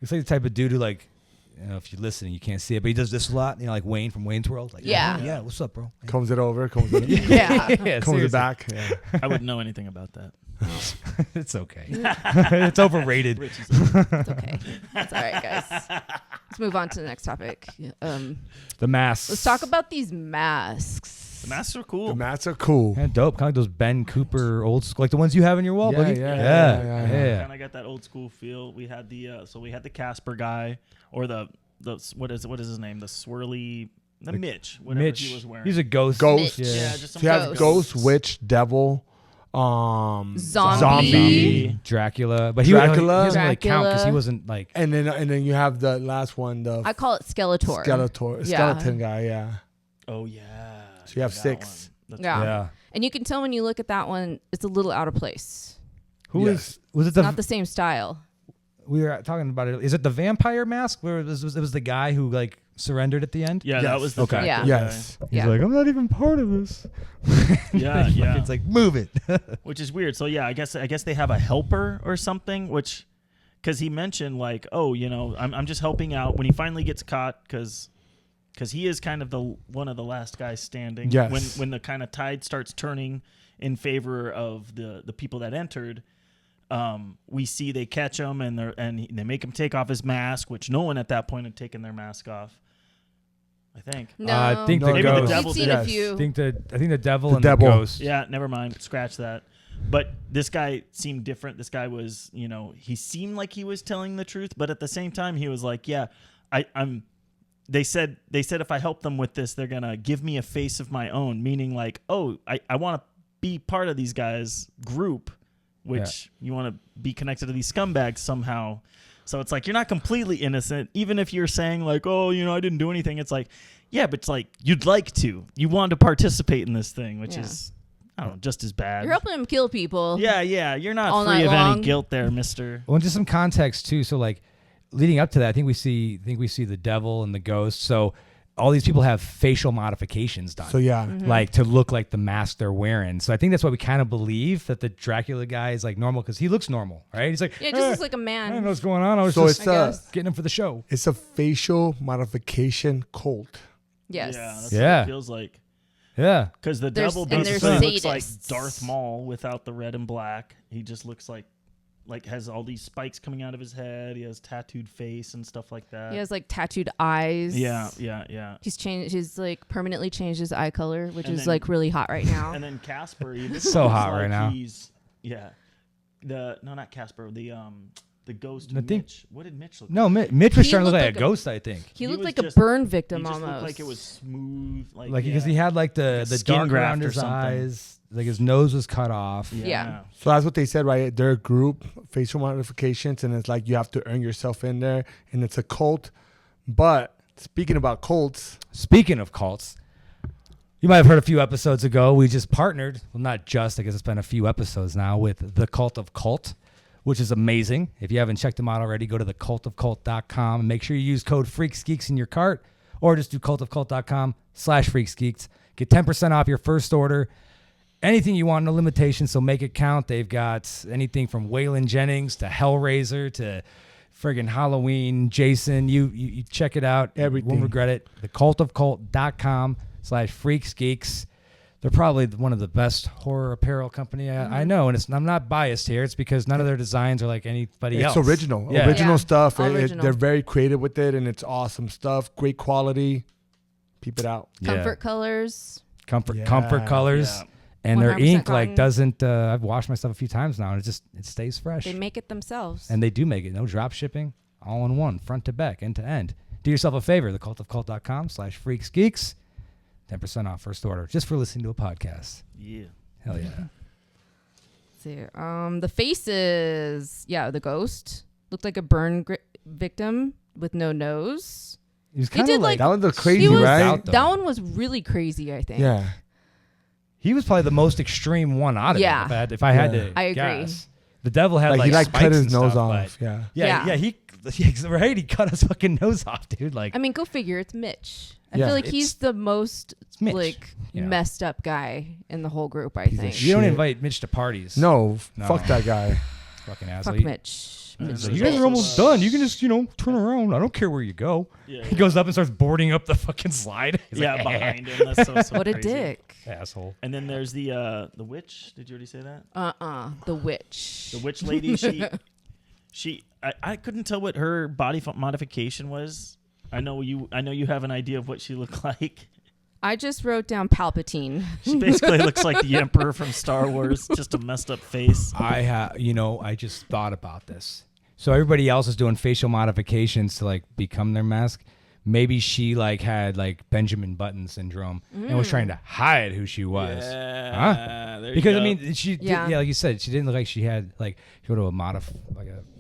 Speaker 2: It's like the type of dude who like, you know, if you're listening, you can't see it, but he does this a lot. You know, like Wayne from Wayne's World. Like,
Speaker 3: Yeah.
Speaker 2: What's up, bro?
Speaker 4: Comes it over. Comes it.
Speaker 3: Yeah.
Speaker 2: yeah,
Speaker 4: Comes
Speaker 2: seriously.
Speaker 4: it back. Yeah.
Speaker 5: I wouldn't know anything about that.
Speaker 2: It's okay. It's overrated.
Speaker 5: Richie's
Speaker 3: It's okay. It's all right, guys. Let's move on to the next topic.
Speaker 2: The masks.
Speaker 3: Let's talk about these masks.
Speaker 5: The masks are cool.
Speaker 4: The mats are cool.
Speaker 2: Yeah, dope. Kind of like those Ben Cooper old school, like the ones you have in your wall,
Speaker 4: Yeah,
Speaker 2: Boogie.
Speaker 4: yeah.
Speaker 5: Kind of got that old school feel. We had the Casper guy, or the what is his name? The swirly, Mitch, whatever
Speaker 2: Mitch.
Speaker 5: he was wearing.
Speaker 2: He's a ghost.
Speaker 4: Ghost.
Speaker 3: Mitch.
Speaker 2: Yeah.
Speaker 5: yeah, just some
Speaker 4: So you have
Speaker 3: Ghosts.
Speaker 4: ghost, witch, devil,
Speaker 3: Zombie.
Speaker 2: Dracula, but he
Speaker 4: Dracula.
Speaker 2: doesn't really count because he
Speaker 3: Dracula.
Speaker 2: wasn't like.
Speaker 4: and then you have the last one, the
Speaker 3: I call it Skeletor.
Speaker 4: skeleton guy. Yeah.
Speaker 5: Oh yeah.
Speaker 4: So you have
Speaker 5: That
Speaker 4: 6.
Speaker 5: one. That's
Speaker 3: Yeah.
Speaker 2: Yeah.
Speaker 3: And you can tell when you look at that one, it's a little out of place.
Speaker 2: Who
Speaker 4: Yes.
Speaker 2: was it?
Speaker 3: It's not the same style.
Speaker 2: We were talking about it. Is it the vampire mask where it was the guy who like surrendered at the end?
Speaker 5: Yeah, that
Speaker 4: Yes.
Speaker 5: was the
Speaker 2: Okay.
Speaker 5: Dracula
Speaker 3: Yeah.
Speaker 4: Yes.
Speaker 2: He's
Speaker 3: Yeah.
Speaker 2: like, I'm not even part of this.
Speaker 5: Yeah, yeah.
Speaker 2: It's like, move it.
Speaker 5: Which is weird. So yeah, I guess they have a helper or something, which because he mentioned like, oh, you know, I'm just helping out when he finally gets caught because he is kind of one of the last guys standing.
Speaker 4: Yes.
Speaker 5: When the kind of tide starts turning in favor of the people that entered, we see they catch him and they make him take off his mask, which no one at that point had taken their mask off. I think.
Speaker 3: No.
Speaker 2: I think
Speaker 4: No,
Speaker 2: the
Speaker 5: maybe the
Speaker 2: ghost.
Speaker 5: devil
Speaker 3: We've seen
Speaker 4: did.
Speaker 3: a few.
Speaker 2: I think the devil
Speaker 4: The
Speaker 2: and
Speaker 4: devil.
Speaker 2: the ghost.
Speaker 5: Yeah, never mind. Scratch that. But this guy seemed different. This guy was, you know, he seemed like he was telling the truth, but at the same time, he was like, "Yeah, I'm." They said if I help them with this, they're gonna give me a face of my own. Meaning, like, oh, I want to be part of these guys' group, which you want to be connected to these scumbags somehow. So it's like you're not completely innocent, even if you're saying like, oh, you know, I didn't do anything. It's like, yeah, but it's like you'd like to. You want to participate in this thing, which is, I don't know, just as bad.
Speaker 3: You're helping him kill people.
Speaker 5: Yeah, you're not
Speaker 3: All
Speaker 5: free
Speaker 3: night
Speaker 5: of
Speaker 3: long.
Speaker 5: any guilt there, mister.
Speaker 2: Well, and just some context too. So like leading up to that, I think we see the devil and the ghost. So all these people have facial modifications done.
Speaker 4: So yeah.
Speaker 2: Like to look like the mask they're wearing. So I think that's why we kind of believe that the Dracula guy is like normal because he looks normal, right? He's like,
Speaker 3: Yeah, it just looks like a
Speaker 2: I don't
Speaker 3: man.
Speaker 2: know what's going on. I was
Speaker 4: So
Speaker 2: just
Speaker 4: it's
Speaker 3: I
Speaker 4: a
Speaker 3: guess.
Speaker 2: getting him for the show.
Speaker 4: it's a facial modification cult.
Speaker 3: Yes.
Speaker 5: Yeah, that's
Speaker 2: Yeah.
Speaker 5: what it feels like.
Speaker 2: Yeah.
Speaker 5: Because the
Speaker 3: There's-
Speaker 5: devil
Speaker 3: and there's
Speaker 5: basically looks like
Speaker 3: sadists.
Speaker 5: Darth Maul without the red and black. He just looks like has all these spikes coming out of his head. He has tattooed face and stuff like that.
Speaker 3: He has like tattooed eyes.
Speaker 5: Yeah.
Speaker 3: He's like permanently changed his eye color, which
Speaker 5: And
Speaker 3: is
Speaker 5: then-
Speaker 3: like really hot right now.
Speaker 5: And then Casper, he looks
Speaker 2: So hot
Speaker 5: like
Speaker 2: right now.
Speaker 5: He's not Casper. The the ghost.
Speaker 2: I think-
Speaker 5: Mitch. What did Mitch look?
Speaker 2: No,
Speaker 5: like?
Speaker 2: Mitch was
Speaker 3: He
Speaker 2: starting to look
Speaker 3: looked
Speaker 2: like a
Speaker 3: like a-
Speaker 2: ghost, I think.
Speaker 3: He looked
Speaker 5: was
Speaker 3: like a
Speaker 5: just-
Speaker 3: burn
Speaker 5: He
Speaker 3: victim
Speaker 5: just
Speaker 3: almost.
Speaker 5: looked like it was smooth, like
Speaker 2: Because
Speaker 5: yeah.
Speaker 2: he had like the
Speaker 5: skin
Speaker 2: dark
Speaker 5: graft
Speaker 2: around
Speaker 5: or
Speaker 2: his
Speaker 5: something.
Speaker 2: eyes, like his nose was cut off.
Speaker 3: Yeah.
Speaker 4: So that's what they said, right? They're a group, facial modifications, and it's like you have to earn yourself in there, and it's a cult. But speaking about cults,
Speaker 2: Speaking of cults, you might have heard a few episodes ago, we just partnered, well, not just, I guess it's been a few episodes now, with The Cult of Cult, which is amazing. If you haven't checked them out already, go to thecultofcult.com and make sure you use code FreaksGeeks in your cart, or just do cultofcult.com/FreaksGeeks. Get 10% off your first order. Anything you want, no limitations, so make it count. They've got anything from Waylon Jennings to Hellraiser to friggin' Halloween, Jason. You check it out.
Speaker 4: Everything.
Speaker 2: You won't regret it. thecultofcult.com/freaksgeeks. They're probably one of the best horror apparel company I know, and I'm not biased here. It's because none of their designs are like anybody else.
Speaker 4: it's original.
Speaker 2: Yeah.
Speaker 4: Original stuff.
Speaker 3: Original.
Speaker 4: They're very creative with it, and it's awesome stuff. Great quality. Peep it out.
Speaker 3: Comfort colors.
Speaker 2: Comfort
Speaker 4: Yeah.
Speaker 2: colors.
Speaker 5: Yeah.
Speaker 2: And their
Speaker 3: 100%
Speaker 2: ink like
Speaker 3: cotton.
Speaker 2: doesn't. I've washed my stuff a few times now, and it stays fresh.
Speaker 3: They make it themselves.
Speaker 2: And they do make it. No drop shipping. All in one, front to back, end to end. Do yourself a favor. thecultofcult.com/freaksgeeks. 10% off first order just for listening to a podcast.
Speaker 5: Yeah.
Speaker 2: Hell yeah.
Speaker 3: Let's see. The faces. Yeah, the ghost looked like a burn victim with no nose.
Speaker 2: He was
Speaker 3: He
Speaker 2: kind
Speaker 3: did
Speaker 2: of like,
Speaker 4: That one's crazy,
Speaker 3: He was,
Speaker 4: right?
Speaker 2: out, though.
Speaker 3: that one was really crazy, I think.
Speaker 4: Yeah.
Speaker 2: he was probably the most extreme one out of
Speaker 3: Yeah.
Speaker 2: it. If I had
Speaker 4: Yeah.
Speaker 2: to
Speaker 3: I agree.
Speaker 2: guess. The devil had
Speaker 4: Like he like
Speaker 2: spikes
Speaker 4: cut his
Speaker 2: and
Speaker 4: nose
Speaker 2: stuff,
Speaker 4: off.
Speaker 2: but-
Speaker 4: Yeah.
Speaker 2: Yeah, he right. He cut his fucking nose off, dude. Like
Speaker 3: I mean, go figure. It's Mitch. I
Speaker 4: Yeah.
Speaker 3: feel like he's the most
Speaker 2: Mitch,
Speaker 3: like
Speaker 2: you know.
Speaker 3: messed up guy in the whole group. I
Speaker 4: Piece of
Speaker 3: think.
Speaker 4: shit.
Speaker 2: you don't invite Mitch to parties.
Speaker 4: No,
Speaker 2: No.
Speaker 4: fuck that guy.
Speaker 2: Fucking asshole.
Speaker 3: Fuck Mitch. Mitch
Speaker 5: So
Speaker 3: is
Speaker 2: You guys
Speaker 3: bitch.
Speaker 2: are almost done. You can just, turn around. I don't care where you go.
Speaker 5: Yeah,
Speaker 2: He goes up and starts boarding up the fucking slide. He's
Speaker 5: yeah,
Speaker 2: like,
Speaker 5: behind him. That's so
Speaker 3: What a
Speaker 5: crazy.
Speaker 3: dick.
Speaker 2: asshole.
Speaker 5: And then there's the witch. Did you already say that?
Speaker 3: The witch.
Speaker 5: The witch lady. I couldn't tell what her body modification was. I know you have an idea of what she looked like.
Speaker 3: I just wrote down Palpatine.
Speaker 5: She basically looks like the Emperor from Star Wars, just a messed up face.
Speaker 2: I just thought about this. So everybody else is doing facial modifications to like become their mask. Maybe she like had like Benjamin Button syndrome and was trying to hide who she was.
Speaker 5: Yeah, there you
Speaker 2: Because
Speaker 5: go.
Speaker 2: I mean, she
Speaker 3: Yeah.
Speaker 2: like you said, she didn't look like she had like go to a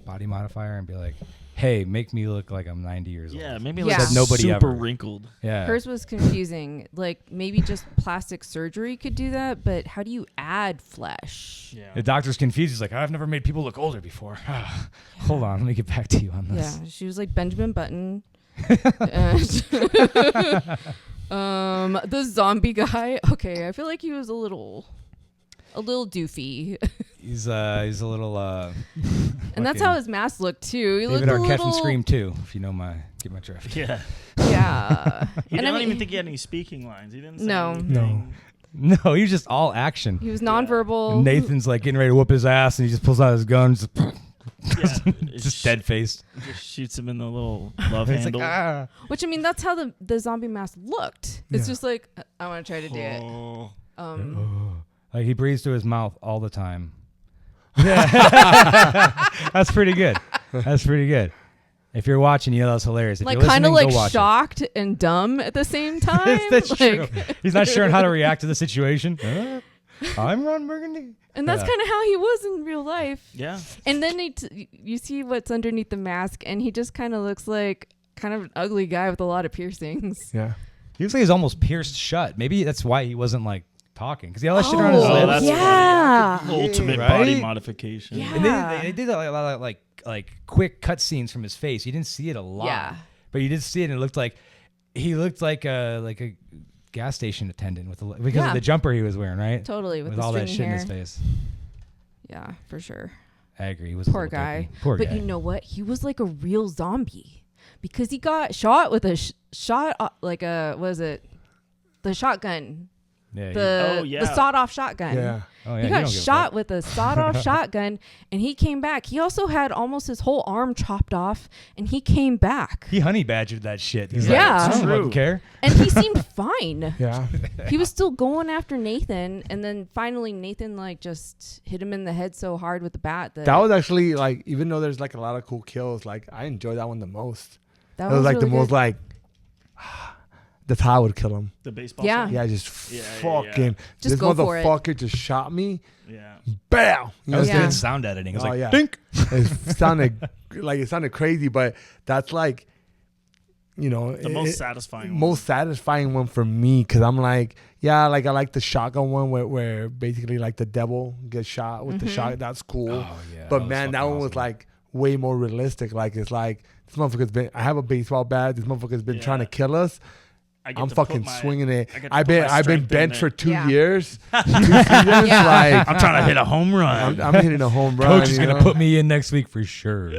Speaker 2: body modifier and be like, "Hey, make me look like I'm 90 years old."
Speaker 5: Yeah, maybe
Speaker 3: Yeah.
Speaker 5: like
Speaker 3: Said
Speaker 2: nobody
Speaker 5: super
Speaker 2: ever.
Speaker 5: wrinkled.
Speaker 2: Yeah.
Speaker 3: Hers was confusing. Like maybe just plastic surgery could do that, but how do you add flesh?
Speaker 5: Yeah.
Speaker 2: The doctor's confused. He's like, "I've never made people look older before." Hold on, let me get back to you on this.
Speaker 3: Yeah, she was like Benjamin Button. And the zombie guy. Okay, I feel like he was a little doofy,
Speaker 2: He's a little
Speaker 3: and that's how his mask looked too. He
Speaker 2: David
Speaker 3: looked a
Speaker 2: Arquette
Speaker 3: little.
Speaker 2: from Scream 2, if you know get my drift.
Speaker 5: Yeah.
Speaker 3: Yeah,
Speaker 5: I
Speaker 3: and
Speaker 5: don't even think he had any speaking lines. He didn't say
Speaker 3: No.
Speaker 5: anything.
Speaker 2: No, he was just all action.
Speaker 3: he was nonverbal.
Speaker 2: And Nathan's like getting ready to whoop his ass, and he just pulls out his gun, just,
Speaker 5: Yeah.
Speaker 2: just dead faced.
Speaker 5: Just shoots him in the little love
Speaker 2: It's
Speaker 5: handle.
Speaker 2: like, ah.
Speaker 3: Which I mean, that's how the zombie mask looked. It's
Speaker 4: Yeah.
Speaker 3: just like I want to try to do it.
Speaker 5: Oh.
Speaker 2: Like he breathes through his mouth all the time. Yeah, that's pretty good. That's pretty good. If you're watching, you know that's hilarious. If
Speaker 3: Like
Speaker 2: you're
Speaker 3: kind of
Speaker 2: listening,
Speaker 3: like
Speaker 2: go watch
Speaker 3: shocked and dumb at the same time.
Speaker 2: That's
Speaker 3: like,
Speaker 2: true. He's not sure on how to react to the situation. I'm Ron Burgundy.
Speaker 3: And that's
Speaker 2: Yeah.
Speaker 3: kind of how he was in real life.
Speaker 5: Yeah.
Speaker 3: And then you see what's underneath the mask, and he just kind of looks like kind of an ugly guy with a lot of piercings.
Speaker 4: Yeah.
Speaker 2: He looks like he's almost pierced shut. Maybe that's why he wasn't like talking, because he had all that shit around his
Speaker 3: Oh,
Speaker 2: lips.
Speaker 5: that's
Speaker 3: yeah.
Speaker 5: Ultimate
Speaker 2: Right?
Speaker 5: body modification.
Speaker 3: Yeah.
Speaker 2: And they did a lot of like quick cut scenes from his face. You didn't see it a lot,
Speaker 3: Yeah.
Speaker 2: but you did see it, and it looked like he looked like a gas station attendant because
Speaker 3: Yeah.
Speaker 2: of the jumper he was wearing, right?
Speaker 3: Totally, with the
Speaker 2: all that
Speaker 3: stringy
Speaker 2: shit in
Speaker 3: hair.
Speaker 2: his face.
Speaker 3: Yeah, for sure.
Speaker 2: I agree. He was a
Speaker 3: Poor
Speaker 2: little
Speaker 3: guy.
Speaker 2: dopey. Poor
Speaker 3: But
Speaker 2: guy.
Speaker 3: you know what? He was like a real zombie because he got shot with a shot, like a, what is it? The shotgun.
Speaker 2: Yeah,
Speaker 3: the sawed-off shotgun.
Speaker 4: Yeah.
Speaker 2: Oh, yeah,
Speaker 3: He got shot with a sawed-off shotgun, and he came back. He also had almost his whole arm chopped off, and he came back.
Speaker 2: He honey badgered that shit. He's
Speaker 3: Yeah.
Speaker 2: like, I don't
Speaker 5: True.
Speaker 2: fucking care.
Speaker 3: And he seemed fine.
Speaker 4: Yeah.
Speaker 3: He was still going after Nathan, and then finally Nathan like just hit him in the head so hard with the bat that
Speaker 4: That was actually like, even though there's like a lot of cool kills, like I enjoyed that one the most.
Speaker 3: that
Speaker 4: It was like
Speaker 3: really
Speaker 4: the most
Speaker 3: good.
Speaker 4: like, that's how I would kill him.
Speaker 5: The baseball.
Speaker 3: Yeah.
Speaker 5: song?
Speaker 4: Yeah, just
Speaker 5: Yeah,
Speaker 4: fucking.
Speaker 3: Just
Speaker 4: this
Speaker 3: go for it.
Speaker 4: motherfucker just shot me.
Speaker 5: Yeah.
Speaker 4: Bam. You
Speaker 2: That was
Speaker 3: Yeah.
Speaker 2: good sound editing. It was
Speaker 4: Oh,
Speaker 2: like,
Speaker 4: yeah.
Speaker 2: dink.
Speaker 4: It sounded crazy, but that's like, you know,
Speaker 5: The most satisfying.
Speaker 4: most satisfying one for me, because I'm like, yeah, like I like the shotgun one where basically like the devil gets shot with the shot. That's cool.
Speaker 2: Oh, yeah.
Speaker 4: But man, that one was
Speaker 2: awesome.
Speaker 4: like way more realistic. Like it's like this motherfucker's been. I have a baseball bat. This motherfucker's been trying to kill us.
Speaker 5: I get
Speaker 4: I'm
Speaker 5: to put
Speaker 4: fucking
Speaker 5: my-
Speaker 4: swinging it.
Speaker 5: I get to
Speaker 4: I've
Speaker 5: put
Speaker 4: been
Speaker 5: my
Speaker 4: I've been
Speaker 5: strength in
Speaker 4: bench
Speaker 5: it.
Speaker 4: for 2
Speaker 3: Yeah.
Speaker 4: years. 2 seasons.
Speaker 3: Yeah.
Speaker 4: Like
Speaker 5: I'm trying to hit a home run.
Speaker 4: I'm hitting a home run.
Speaker 2: Coach is
Speaker 4: you
Speaker 2: going to
Speaker 4: know?
Speaker 2: put me in next week for sure.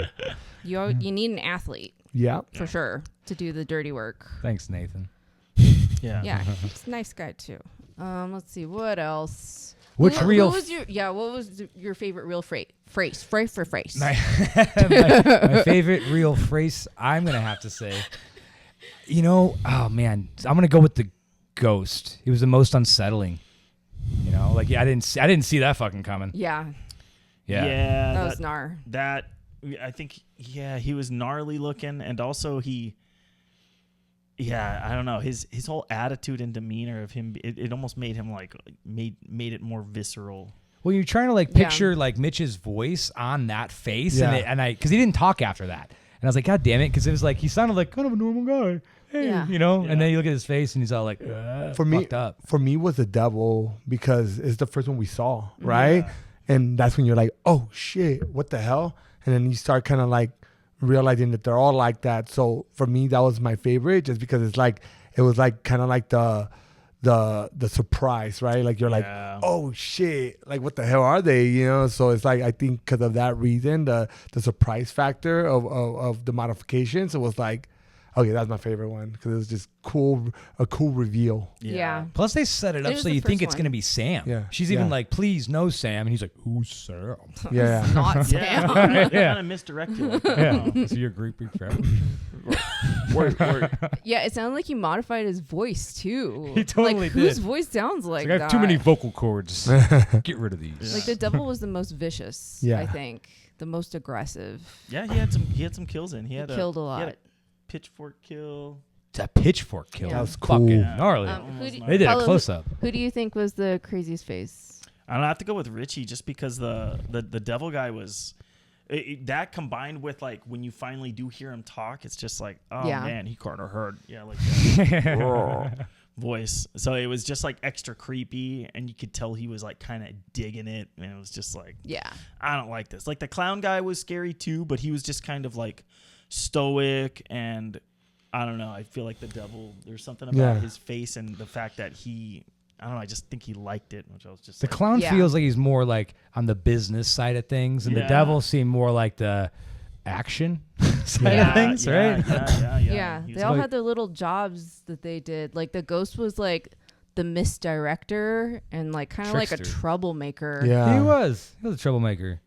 Speaker 3: you need an athlete
Speaker 4: Yeah.
Speaker 3: for sure to do the dirty work.
Speaker 2: Thanks, Nathan.
Speaker 5: yeah.
Speaker 3: Yeah, he's a nice guy too. Let's see what else.
Speaker 2: Which real
Speaker 3: What was your favorite real phrase? Phrase.
Speaker 2: my favorite real phrase, I'm going to have to say, oh man, I'm going to go with the ghost. He was the most unsettling. I didn't see that fucking coming.
Speaker 3: Yeah,
Speaker 2: Yeah.
Speaker 3: that was gnar.
Speaker 5: That I think. Yeah, he was gnarly looking, and also he. Yeah, I don't know, his whole attitude and demeanor of him. It almost made him like made it more visceral.
Speaker 2: Well, you're trying to like picture like Mitch's voice on that face, and I because he didn't talk after that, and I was like, God damn it, because it was like he sounded like kind of a normal guy, hey,
Speaker 3: Yeah.
Speaker 2: And then you look at his face, and he's all like,
Speaker 4: For me,
Speaker 2: fucked up.
Speaker 4: for me was the devil, because it's the first one we saw, right? And that's when you're like, oh shit, what the hell? And then you start kind of like realizing that they're all like that. So for me, that was my favorite, just because it was like kind of like the surprise, right? Like you're like, oh shit, like what the hell are they? So it's like, I think because of that reason, the surprise factor of the modifications, it was like, okay, that's my favorite one, because it was just a cool reveal.
Speaker 3: Yeah.
Speaker 2: Plus, they set it up
Speaker 3: was
Speaker 2: so
Speaker 3: the
Speaker 2: you think
Speaker 3: first
Speaker 2: it's
Speaker 3: one.
Speaker 2: going to be Sam.
Speaker 4: Yeah.
Speaker 2: She's even
Speaker 4: Yeah.
Speaker 2: like, please, no Sam. And he's like, who's Sam?
Speaker 4: Yeah.
Speaker 3: Not
Speaker 5: Yeah,
Speaker 3: Sam.
Speaker 2: Yeah.
Speaker 5: kind of misdirected. Like,
Speaker 2: Yeah. So you're groupie friend.
Speaker 5: word.
Speaker 3: Yeah, it sounded like he modified his voice too.
Speaker 2: He totally
Speaker 3: like, whose
Speaker 2: did.
Speaker 3: voice sounds like
Speaker 2: I
Speaker 3: that?
Speaker 2: have too many vocal cords. Get rid of these.
Speaker 3: Like the devil was the most vicious.
Speaker 4: Yeah.
Speaker 3: I think the most aggressive.
Speaker 5: Yeah, he had some kills in. He had
Speaker 3: killed a
Speaker 5: He had
Speaker 3: lot.
Speaker 5: pitchfork kill.
Speaker 2: It's a pitchfork kill.
Speaker 3: Yeah.
Speaker 4: That was cool.
Speaker 2: Fucking
Speaker 5: Yeah.
Speaker 2: gnarly.
Speaker 3: Who do-
Speaker 2: They did a
Speaker 3: Paolo,
Speaker 2: close up.
Speaker 3: Who do you think was the craziest face?
Speaker 5: I don't have to go with Richie, just because the devil guy was that, combined with like when you finally do hear him talk, it's just like, oh
Speaker 3: Yeah.
Speaker 5: man, he kind of heard, like that voice. So it was just like extra creepy, and you could tell he was like kind of digging it, and it was just like,
Speaker 3: Yeah.
Speaker 5: I don't like this. Like the clown guy was scary too, but he was just kind of like stoic, and I don't know. I feel like the devil, there's something about his face and the fact that I don't know, I just think he liked it, which I was just
Speaker 2: The
Speaker 5: like,
Speaker 2: clown
Speaker 3: Yeah.
Speaker 2: feels like he's more like on the business side of things, and the
Speaker 5: Yeah.
Speaker 2: devil seemed more like the action side of things, right?
Speaker 3: Yeah.
Speaker 5: He
Speaker 3: They
Speaker 5: was
Speaker 3: all
Speaker 2: like-
Speaker 3: had their little jobs that they did. Like the ghost was like the misdirector and like kind of like a
Speaker 2: Trickster.
Speaker 3: troublemaker.
Speaker 4: Yeah.
Speaker 2: He was a troublemaker.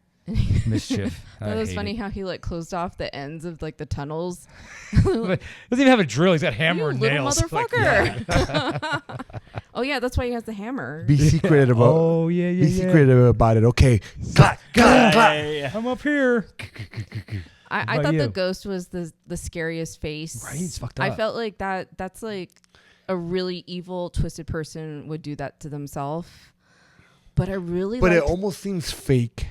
Speaker 2: Mischief.
Speaker 3: That was
Speaker 2: hate
Speaker 3: funny
Speaker 2: it.
Speaker 3: how he like closed off the ends of like the tunnels.
Speaker 2: Doesn't even have a drill. He's got hammer
Speaker 3: You
Speaker 2: and
Speaker 3: little
Speaker 2: nails. Like,
Speaker 3: motherfucker. Oh yeah, that's why he has the hammer.
Speaker 4: Be secretive about.
Speaker 2: oh yeah,
Speaker 4: Be secretive about it. Okay. Clap, clap, clap.
Speaker 2: I'm up here.
Speaker 3: I
Speaker 2: about
Speaker 3: thought
Speaker 2: you?
Speaker 3: the ghost was the scariest face.
Speaker 2: Right, it's fucked
Speaker 3: I
Speaker 2: up.
Speaker 3: felt like that's like a really evil, twisted person would do that to themselves. But I really
Speaker 4: But it
Speaker 3: liked,
Speaker 4: almost seems fake.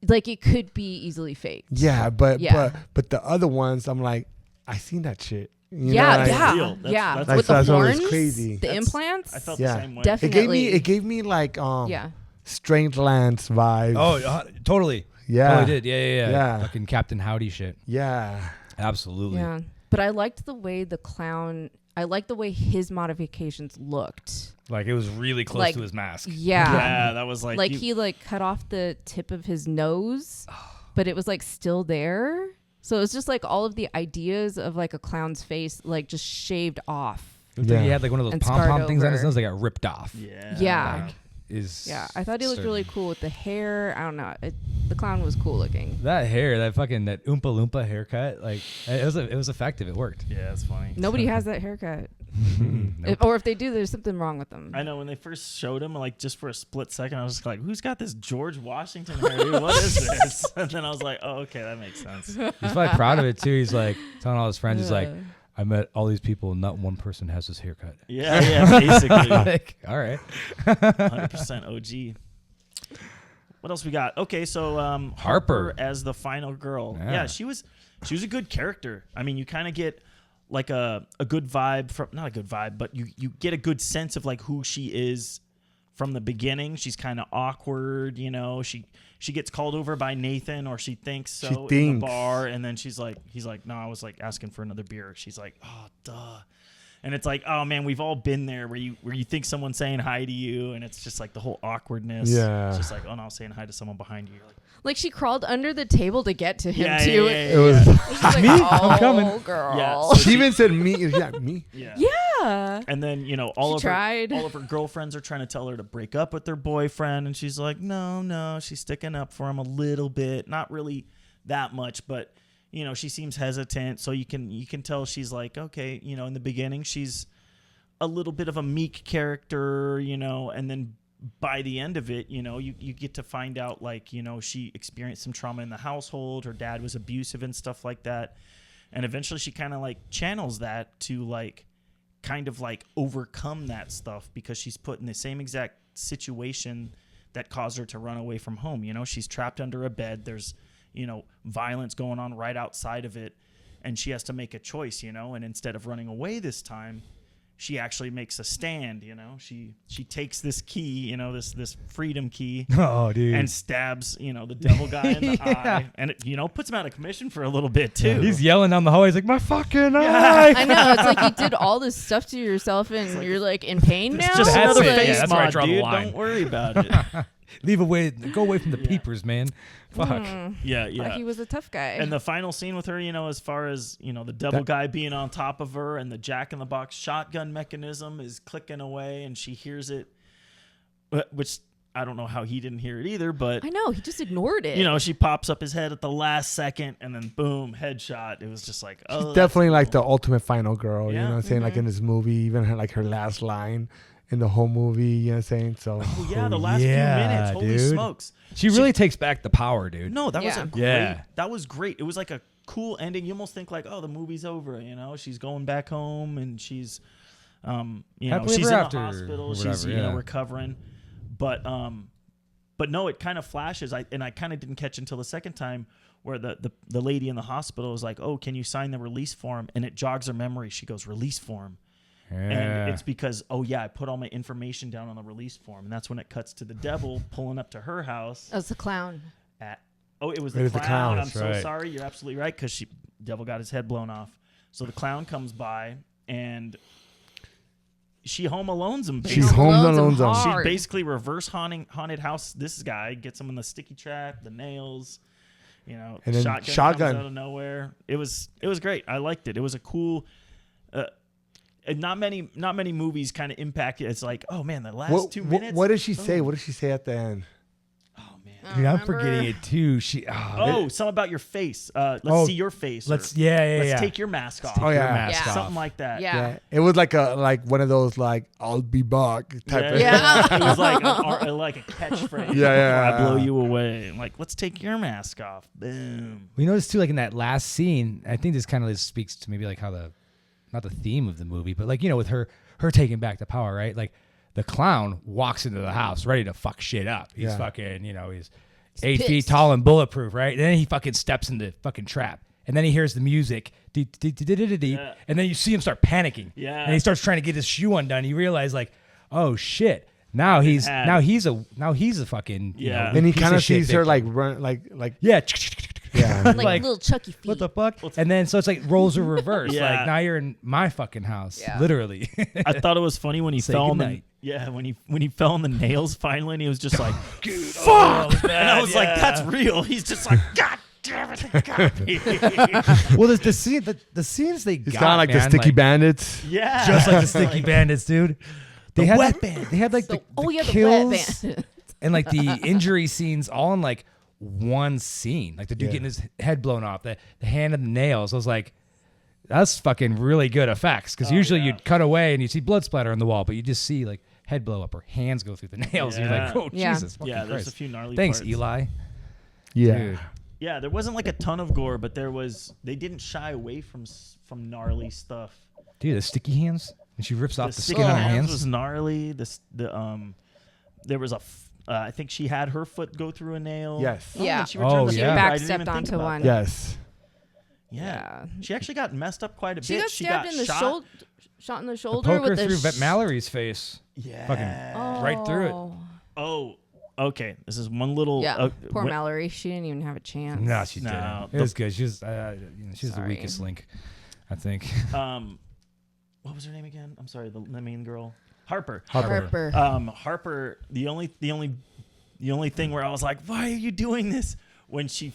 Speaker 3: like it could be easily faked.
Speaker 4: Yeah, but
Speaker 3: Yeah.
Speaker 4: but the other ones, I'm like, I seen that shit. You
Speaker 3: Yeah,
Speaker 4: know, like,
Speaker 3: yeah,
Speaker 5: real. That's-
Speaker 3: yeah.
Speaker 5: that's-
Speaker 3: With the
Speaker 4: that's what was
Speaker 3: horns,
Speaker 4: crazy.
Speaker 3: the
Speaker 5: That's-
Speaker 3: implants.
Speaker 5: I felt
Speaker 4: Yeah.
Speaker 5: the same way.
Speaker 3: Definitely.
Speaker 4: It gave me like
Speaker 3: yeah.
Speaker 4: Strange Lands vibes.
Speaker 2: Oh, totally.
Speaker 4: yeah.
Speaker 2: Totally did. Yeah.
Speaker 4: Yeah.
Speaker 2: Fucking Captain Howdy shit.
Speaker 4: Yeah.
Speaker 2: Absolutely.
Speaker 3: Yeah. But I liked the way I liked the way his modifications looked.
Speaker 2: Like it was really close
Speaker 3: Like,
Speaker 2: to his mask.
Speaker 3: Yeah.
Speaker 5: Yeah, that was like,
Speaker 3: He like cut off the tip of his nose, but it was like still there. So it was just like all of the ideas of like a clown's face, like just shaved off.
Speaker 2: He had like one of those
Speaker 3: And
Speaker 2: pom pom
Speaker 3: scarred
Speaker 2: things on his
Speaker 3: over.
Speaker 2: nose that got ripped off.
Speaker 3: Yeah.
Speaker 2: Yeah,
Speaker 3: I thought he looked really cool with the hair. I don't know. The clown was cool looking.
Speaker 2: That hair, that Oompa Loompa haircut, like it was effective. It worked.
Speaker 5: Yeah, it's funny.
Speaker 3: Nobody has that haircut.
Speaker 2: Nope.
Speaker 3: Or if they do, there's something wrong with them.
Speaker 5: I know when they first showed him, like just for a split second, I was just like, "Who's got this George Washington hair? Dude? What is this?" And then I was like, "Oh, okay, that makes sense."
Speaker 2: He's probably proud of it too. He's like telling all his friends, he's like, I met all these people, and not one person has this haircut.
Speaker 5: Yeah, basically.
Speaker 2: Like, all right.
Speaker 5: 100% OG. What else we got? Okay, so Harper as the final girl. Yeah, she was a good character. I mean, you kind of get like a good vibe from, not a good vibe, but you get a good sense of like who she is from the beginning. She's kind of awkward, you know. She gets called over by Nathan, or she thinks so in the bar, and then he's like, no, I was like asking for another beer. She's like, oh, duh. And it's like, oh man, we've all been there where you think someone's saying hi to you, and it's just like the whole awkwardness.
Speaker 4: Yeah.
Speaker 5: It's just like, oh no, I was saying hi to someone behind you. You're
Speaker 3: Like she crawled under the table to get to him too.
Speaker 4: It was
Speaker 3: Like,
Speaker 4: me.
Speaker 3: I'm
Speaker 2: coming.
Speaker 3: Girl.
Speaker 5: Yeah, so
Speaker 4: she even said me. Yeah, me.
Speaker 3: Yeah.
Speaker 5: And then, you know, all of her girlfriends are trying to tell her to break up with their boyfriend, and she's like, no, she's sticking up for him a little bit, not really that much, but you know, she seems hesitant. So you can tell she's like, okay, you know, in the beginning she's a little bit of a meek character, you know, and then by the end of it, you know, you get to find out, like, you know, she experienced some trauma in the household. Her dad was abusive and stuff like that. And eventually she kind of like channels that to like kind of like overcome that stuff, because she's put in the same exact situation that caused her to run away from home. You know, she's trapped under a bed. There's, you know, violence going on right outside of it. And she has to make a choice, you know, and instead of running away this time, she actually makes a stand, you know. She takes this key, you know, this freedom key, and stabs, you know, the devil guy in the eye, and it, you know, puts him out of commission for a little bit too.
Speaker 2: He's yelling down the hallway. He's like, my fucking eye.
Speaker 3: I know. It's like you did all this stuff to yourself, and you're like in pain now.
Speaker 5: It's just another face
Speaker 2: that's where I
Speaker 5: mod,
Speaker 2: draw the
Speaker 5: dude.
Speaker 2: line.
Speaker 5: Don't worry about it.
Speaker 2: Go away from the peepers, man. Fuck.
Speaker 5: Yeah.
Speaker 3: Like he was a tough guy.
Speaker 5: And the final scene with her, you know, as far as, you know, the devil guy being on top of her, and the jack-in-the-box shotgun mechanism is clicking away, and she hears it, which I don't know how he didn't hear it either, but
Speaker 3: I know, he just ignored it.
Speaker 5: you know, she pops up his head at the last second, and then boom, headshot. It was just like, oh,
Speaker 4: She's definitely like
Speaker 5: cool.
Speaker 4: the ultimate final girl.
Speaker 5: Yeah.
Speaker 4: You know what I'm saying? Like in this movie, even her last line in the whole movie, you know what I'm saying? So
Speaker 5: Oh, yeah, the last few minutes. Holy
Speaker 2: dude.
Speaker 5: smokes.
Speaker 2: She really takes back the power, dude.
Speaker 5: No, that was
Speaker 3: Yeah.
Speaker 5: a great. That was great. It was like a cool ending. You almost think like, oh, the movie's over. You know, she's going back home, and she's, you know,
Speaker 2: Happily
Speaker 5: she's
Speaker 2: ever
Speaker 5: in
Speaker 2: after,
Speaker 5: the hospital.
Speaker 2: or
Speaker 5: She's
Speaker 2: whatever,
Speaker 5: you know,
Speaker 2: yeah.
Speaker 5: recovering, but no, it kind of flashes. I kind of didn't catch until the second time, where the lady in the hospital is like, oh, can you sign the release form? And it jogs her memory. She goes, release form. And it's because, oh yeah, I put all my information down on the release form, and that's when it cuts to the devil pulling up to her house.
Speaker 3: Oh, it's the clown.
Speaker 5: It was
Speaker 4: It was
Speaker 5: the
Speaker 4: the
Speaker 5: clown.
Speaker 4: clown,
Speaker 5: I'm so
Speaker 2: right.
Speaker 5: sorry. You're absolutely right, because devil got his head blown off. So the clown comes by, and she home alones him.
Speaker 4: she's home alone.
Speaker 5: She
Speaker 3: hard.
Speaker 5: basically reverse haunted house this guy, gets him in the sticky trap, the nails, you know,
Speaker 4: And then
Speaker 5: shotgun comes out of nowhere. It was great. I liked it. It was a cool. Not many movies kind of impact it. It's like, oh man, the last 2 minutes.
Speaker 4: What did she say? What did she say at the end?
Speaker 5: Oh man.
Speaker 2: Dude, I'm
Speaker 3: Remember?
Speaker 2: forgetting it too.
Speaker 5: Something about your face. Let's see your face.
Speaker 2: Let's
Speaker 5: take your mask off.
Speaker 4: Oh yeah,
Speaker 2: mask
Speaker 3: Yeah.
Speaker 2: off.
Speaker 5: Something like that.
Speaker 3: Yeah.
Speaker 4: It was like one of those like I'll be back type of.
Speaker 3: Yeah.
Speaker 5: It was like like a catchphrase.
Speaker 4: Yeah.
Speaker 5: I blow you away. Like, let's take your mask off. Boom.
Speaker 2: We noticed too, like in that last scene, I think this kind of speaks to maybe like how not the theme of the movie, but like, you know, with her taking back the power, right? Like the clown walks into the house ready to fuck shit up. He's fucking, you know, he's 8 feet
Speaker 3: pissed.
Speaker 2: tall and bulletproof, right? And then he fucking steps in the fucking trap. And then he hears the music, and then you see him start panicking.
Speaker 5: Yeah.
Speaker 2: And he starts trying to get his shoe undone. You realize like, oh shit. Now he's a fucking you know,
Speaker 4: Then he
Speaker 2: piece
Speaker 4: kind of
Speaker 2: shit
Speaker 4: sees her
Speaker 2: victim.
Speaker 4: like run like
Speaker 2: yeah.
Speaker 3: Like little Chucky feet.
Speaker 2: What the fuck? And then so it's like roles are reversed.
Speaker 5: Yeah.
Speaker 2: Like now you're in my fucking house,
Speaker 3: Yeah.
Speaker 2: literally.
Speaker 5: I thought it was funny when he
Speaker 2: Say
Speaker 5: fell on the
Speaker 2: goodnight.
Speaker 5: when he fell on the nails finally, and he was just like,
Speaker 2: Fuck!
Speaker 5: and I was like, that's real. He's just like, God damn it, they got me.
Speaker 2: Well, the scenes they
Speaker 4: It's
Speaker 2: got,
Speaker 4: kind of like
Speaker 2: man,
Speaker 4: the Sticky Bandits.
Speaker 5: Yeah.
Speaker 2: just like the Sticky Bandits, dude. They had
Speaker 5: wet
Speaker 2: they had like
Speaker 3: So,
Speaker 2: the
Speaker 3: the
Speaker 2: kills
Speaker 3: wet band.
Speaker 2: and like the injury scenes all in like one scene. Like the dude getting his head blown off, the hand and the nails. I was like, that's fucking really good effects. Because usually you'd cut away and you see blood splatter on the wall, but you just see like head blow up or hands go through the nails. And you're like, oh,
Speaker 3: Yeah.
Speaker 2: Jesus fucking
Speaker 5: Yeah, there's
Speaker 2: Christ.
Speaker 5: a few gnarly
Speaker 2: Thanks,
Speaker 5: parts.
Speaker 2: Eli.
Speaker 4: Yeah.
Speaker 2: Dude.
Speaker 5: Yeah, there wasn't like a ton of gore, but they didn't shy away from gnarly stuff.
Speaker 2: Dude, the sticky hands. And she rips off the
Speaker 5: sticky
Speaker 2: skin on her
Speaker 5: hands
Speaker 2: hands.
Speaker 5: was gnarly. There was I think she had her foot go through a nail.
Speaker 4: Yes.
Speaker 3: Yeah.
Speaker 5: and she returned the
Speaker 2: She
Speaker 5: favor. I
Speaker 3: back
Speaker 5: didn't
Speaker 3: stepped
Speaker 5: even think
Speaker 3: onto
Speaker 5: about
Speaker 3: one.
Speaker 5: that.
Speaker 4: Yes.
Speaker 5: Yeah. She actually got messed up quite a
Speaker 3: She
Speaker 5: bit.
Speaker 3: got stabbed in the
Speaker 5: shot.
Speaker 3: shoulder, shot in the
Speaker 2: The
Speaker 3: shoulder
Speaker 2: poker
Speaker 3: with
Speaker 2: through
Speaker 3: the
Speaker 2: Mallory's face.
Speaker 5: Yeah.
Speaker 2: Fucking right through it.
Speaker 5: Oh, okay. This is one little.
Speaker 3: Yeah, poor Mallory. She didn't even have a chance.
Speaker 2: No, she
Speaker 5: No,
Speaker 2: didn't. It
Speaker 5: the-
Speaker 2: was good. She was, she's the
Speaker 3: Sorry.
Speaker 2: weakest link, I think.
Speaker 5: What was her name again? I'm sorry, the main girl, Harper.
Speaker 3: Harper.
Speaker 5: Harper. The only thing where I was like, why are you doing this? When she's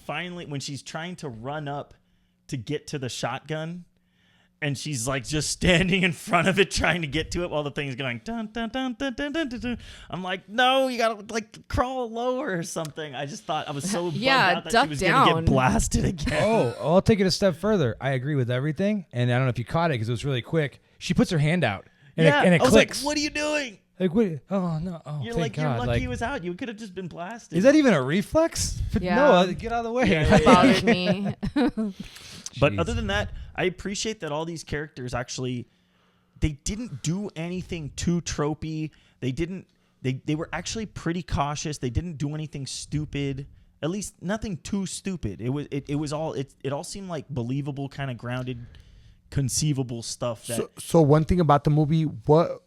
Speaker 5: trying to run up to get to the shotgun, and she's like just standing in front of it trying to get to it while the thing's going dun dun dun dun dun dun dun. Dun. I'm like, no, you gotta like crawl lower or something. I just thought I was so bummed out that she
Speaker 3: duck
Speaker 5: was gonna
Speaker 3: down.
Speaker 5: get blasted again.
Speaker 2: Oh, I'll take it a step further. I agree with everything, and I don't know if you caught it because it was really quick. She puts her hand out, and it
Speaker 5: I was
Speaker 2: clicks.
Speaker 5: like, what are you doing?
Speaker 2: Like, what? Oh no! Oh,
Speaker 5: You're
Speaker 2: thank
Speaker 5: like,
Speaker 2: God.
Speaker 5: you're lucky
Speaker 2: Like,
Speaker 5: he was out. You could have just been blasted.
Speaker 2: is that even a reflex?
Speaker 3: Yeah.
Speaker 2: No, get out of the way.
Speaker 5: Yeah,
Speaker 3: That bothered me.
Speaker 5: But
Speaker 2: Jeez.
Speaker 5: other than that, I appreciate that all these characters actually, they didn't do anything too tropey. They were actually pretty cautious. They didn't do anything stupid. At least nothing too stupid. It all seemed like believable, kind of grounded, conceivable stuff. That
Speaker 4: So one thing about the movie, what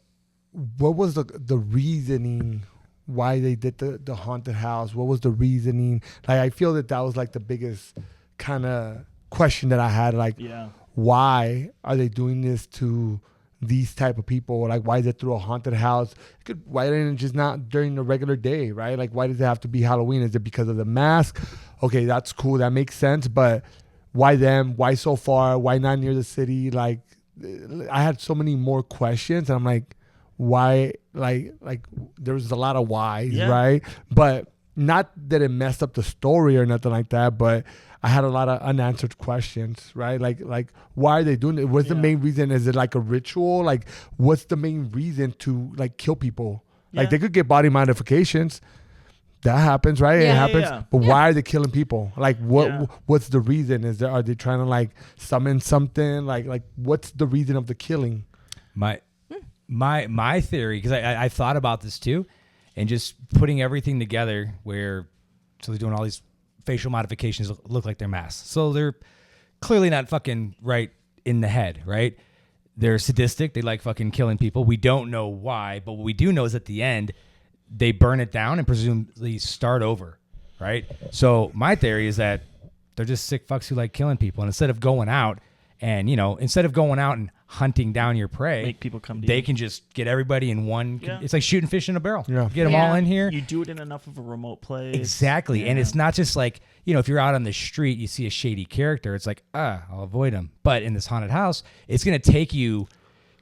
Speaker 4: was the reasoning why they did the haunted house? What was the reasoning? Like, I feel that was like the biggest kind of question that I had. Like, why are they doing this to these type of people? Like, why is it through a haunted house? Why didn't it just not during the regular day, right? Like, why does it have to be Halloween? Is it because of the mask? Okay, that's cool. That makes sense. But why them? Why so far? Why not near the city? Like, I had so many more questions, and I'm like, why? Like there's a lot of whys, right? But not that it messed up the story or nothing like that, but I had a lot of unanswered questions, right? Like why are they doing it? What's the main reason? Is it like a ritual? Like, what's the main reason to like kill people? Like, they could get body modifications. That happens, right? It happens. But why are they killing people? Like, what's the reason? Are they trying to like summon something? Like what's the reason of the killing?
Speaker 2: My theory, because I thought about this too, and just putting everything together so they're doing all these facial modifications look like they're masks. So they're clearly not fucking right in the head, right? They're sadistic. They like fucking killing people. We don't know why, but what we do know is at the end, they burn it down and presumably start over, right? So my theory is that they're just sick fucks who like killing people. And instead of going out and hunting down your prey,
Speaker 5: make people come to
Speaker 2: they
Speaker 5: you.
Speaker 2: can just get everybody in one. It's like shooting fish in a barrel.
Speaker 4: Yeah.
Speaker 2: Get them all in here.
Speaker 5: You do it in enough of a remote place.
Speaker 2: Exactly. And it's not just like, if you're out on the street, you see a shady character, it's like, I'll avoid him. But in this haunted house, it's going to take you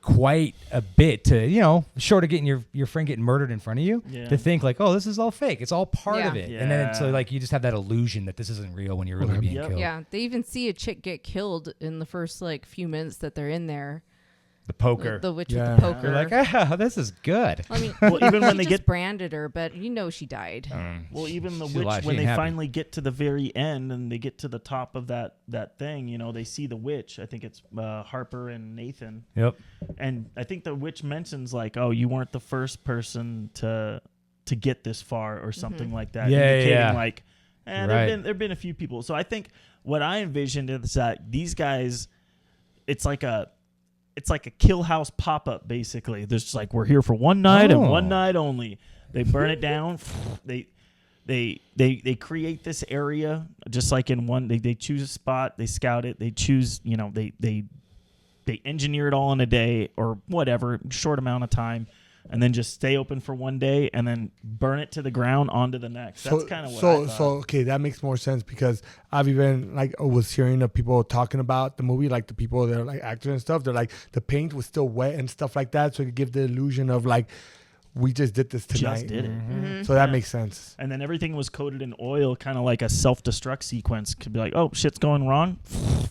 Speaker 2: quite a bit to, short of getting your friend getting murdered in front of you, to think like, oh, this is all fake. It's all part of it.
Speaker 5: Yeah.
Speaker 2: And then so like you just have that illusion that this isn't real when you're really being killed.
Speaker 3: Yeah, they even see a chick get killed in the first like few minutes that they're in there.
Speaker 2: The poker.
Speaker 3: The witch with the poker.
Speaker 2: You're like, this is good.
Speaker 3: I mean,
Speaker 5: Well, even when they
Speaker 3: just
Speaker 5: get
Speaker 3: branded her, but she died.
Speaker 5: Well, even the
Speaker 2: She's
Speaker 5: witch,
Speaker 2: alive. She
Speaker 5: when
Speaker 2: ain't
Speaker 5: they
Speaker 2: happy.
Speaker 5: finally get to the very end and they get to the top of that thing, they see the witch. I think it's Harper and Nathan.
Speaker 2: Yep.
Speaker 5: And I think the witch mentions like, "Oh, you weren't the first person to get this far," or something like that.
Speaker 2: Yeah,
Speaker 5: indicating
Speaker 2: yeah.
Speaker 5: like, there've been a few people. So I think what I envisioned is that these guys, it's like a kill house pop-up basically. There's just like, we're here for one night and one night only. They burn it down. They create this area just like in one. They choose a spot. They scout it. They choose. They engineer it all in a day or whatever short amount of time. and then just stay open for one day and then burn it to the ground onto the next. That's kind of what I thought.
Speaker 4: So okay, that makes more sense because I've even like was hearing of people talking about the movie, like the people that are like actors and stuff. They're like the paint was still wet and stuff like that, so it could give the illusion of like we just did this tonight.
Speaker 5: Just did it.
Speaker 3: Mm-hmm.
Speaker 4: So that makes sense.
Speaker 5: And then everything was coated in oil, kind of like a self-destruct sequence. Could be like, oh, shit's going wrong.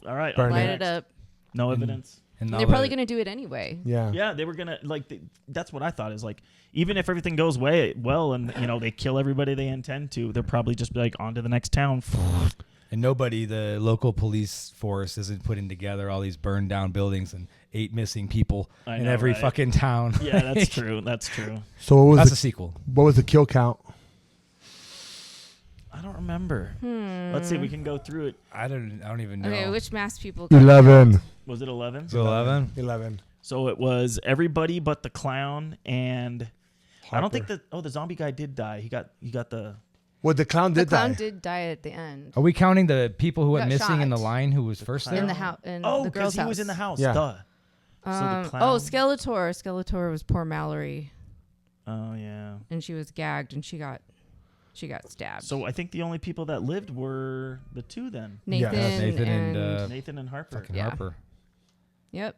Speaker 5: All right,
Speaker 4: Burn
Speaker 3: Light it up.
Speaker 5: No evidence.
Speaker 2: And
Speaker 3: They're probably going to do it anyway.
Speaker 4: Yeah.
Speaker 5: Yeah, they were gonna that's what I thought is like, even if everything goes well and they kill everybody they intend to, they'll probably just be like on to the next town.
Speaker 2: And the local police force isn't putting together all these burned down buildings and 8 missing people in every fucking town.
Speaker 5: Yeah, that's true. That's true.
Speaker 4: So
Speaker 2: that's a sequel.
Speaker 4: What was the kill count?
Speaker 5: I don't remember. Let's see. We can go through it.
Speaker 2: I don't even know.
Speaker 3: Okay, which masked people?
Speaker 4: 11.
Speaker 5: Was it 11?
Speaker 2: 11.
Speaker 4: 11.
Speaker 5: So it was everybody but the clown and
Speaker 4: Harper.
Speaker 5: I don't think the zombie guy did die. He got the.
Speaker 4: Well, the clown did die.
Speaker 3: The clown did die at the end.
Speaker 2: Are we counting the people who went
Speaker 3: Got
Speaker 2: missing in the
Speaker 3: shot.
Speaker 2: line who was first there?
Speaker 3: In the house. In the
Speaker 5: because
Speaker 3: girl's
Speaker 5: he
Speaker 3: house.
Speaker 5: was in the house.
Speaker 4: Yeah.
Speaker 5: Duh. So the clown.
Speaker 3: Skeletor. Skeletor was poor Mallory,
Speaker 5: Oh yeah.
Speaker 3: and she was gagged, and she got stabbed.
Speaker 5: So I think the only people that lived were the two then.
Speaker 3: Nathan,
Speaker 2: Nathan and
Speaker 5: Nathan and Harper.
Speaker 2: fucking
Speaker 3: Yeah.
Speaker 2: Harper.
Speaker 3: Yep.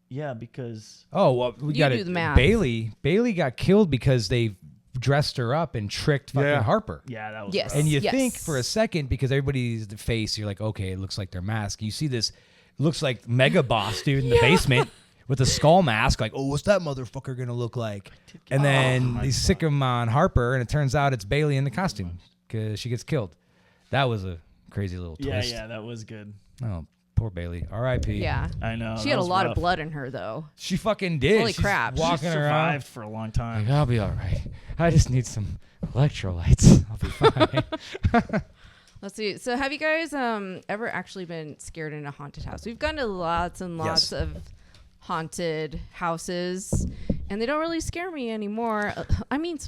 Speaker 5: Yeah, because
Speaker 2: Oh, well, we
Speaker 3: You
Speaker 2: got
Speaker 3: do
Speaker 2: it.
Speaker 3: the math.
Speaker 2: Bailey got killed because they dressed her up and tricked fucking
Speaker 4: Yeah.
Speaker 2: Harper.
Speaker 5: yeah, that was
Speaker 3: Yes.
Speaker 5: rough.
Speaker 2: And you
Speaker 3: Yes.
Speaker 2: think for a second, because everybody's the face, you're like, okay, it looks like their mask. You see this, looks like Mega Boss dude in the basement with a skull mask. Like, oh, what's that motherfucker gonna look like? And then they sick him on Harper, and it turns out it's Bailey in the costume because she gets killed. That was a crazy little twist.
Speaker 5: Yeah, that was good.
Speaker 2: Oh, poor Bailey. R.I.P.
Speaker 3: Yeah.
Speaker 5: I know.
Speaker 3: She
Speaker 5: that
Speaker 3: had a
Speaker 5: was
Speaker 3: lot
Speaker 5: rough.
Speaker 3: of blood in her, though.
Speaker 2: She fucking did.
Speaker 3: Holy
Speaker 2: She's
Speaker 3: crap. She
Speaker 2: Walking
Speaker 5: She
Speaker 2: around.
Speaker 5: survived for a long time.
Speaker 2: Like, I'll be all right. I just need some electrolytes. I'll be fine.
Speaker 3: Let's see. So, have you guys ever actually been scared in a haunted house? We've gone to lots and lots of haunted houses, and they don't really scare me anymore. I mean,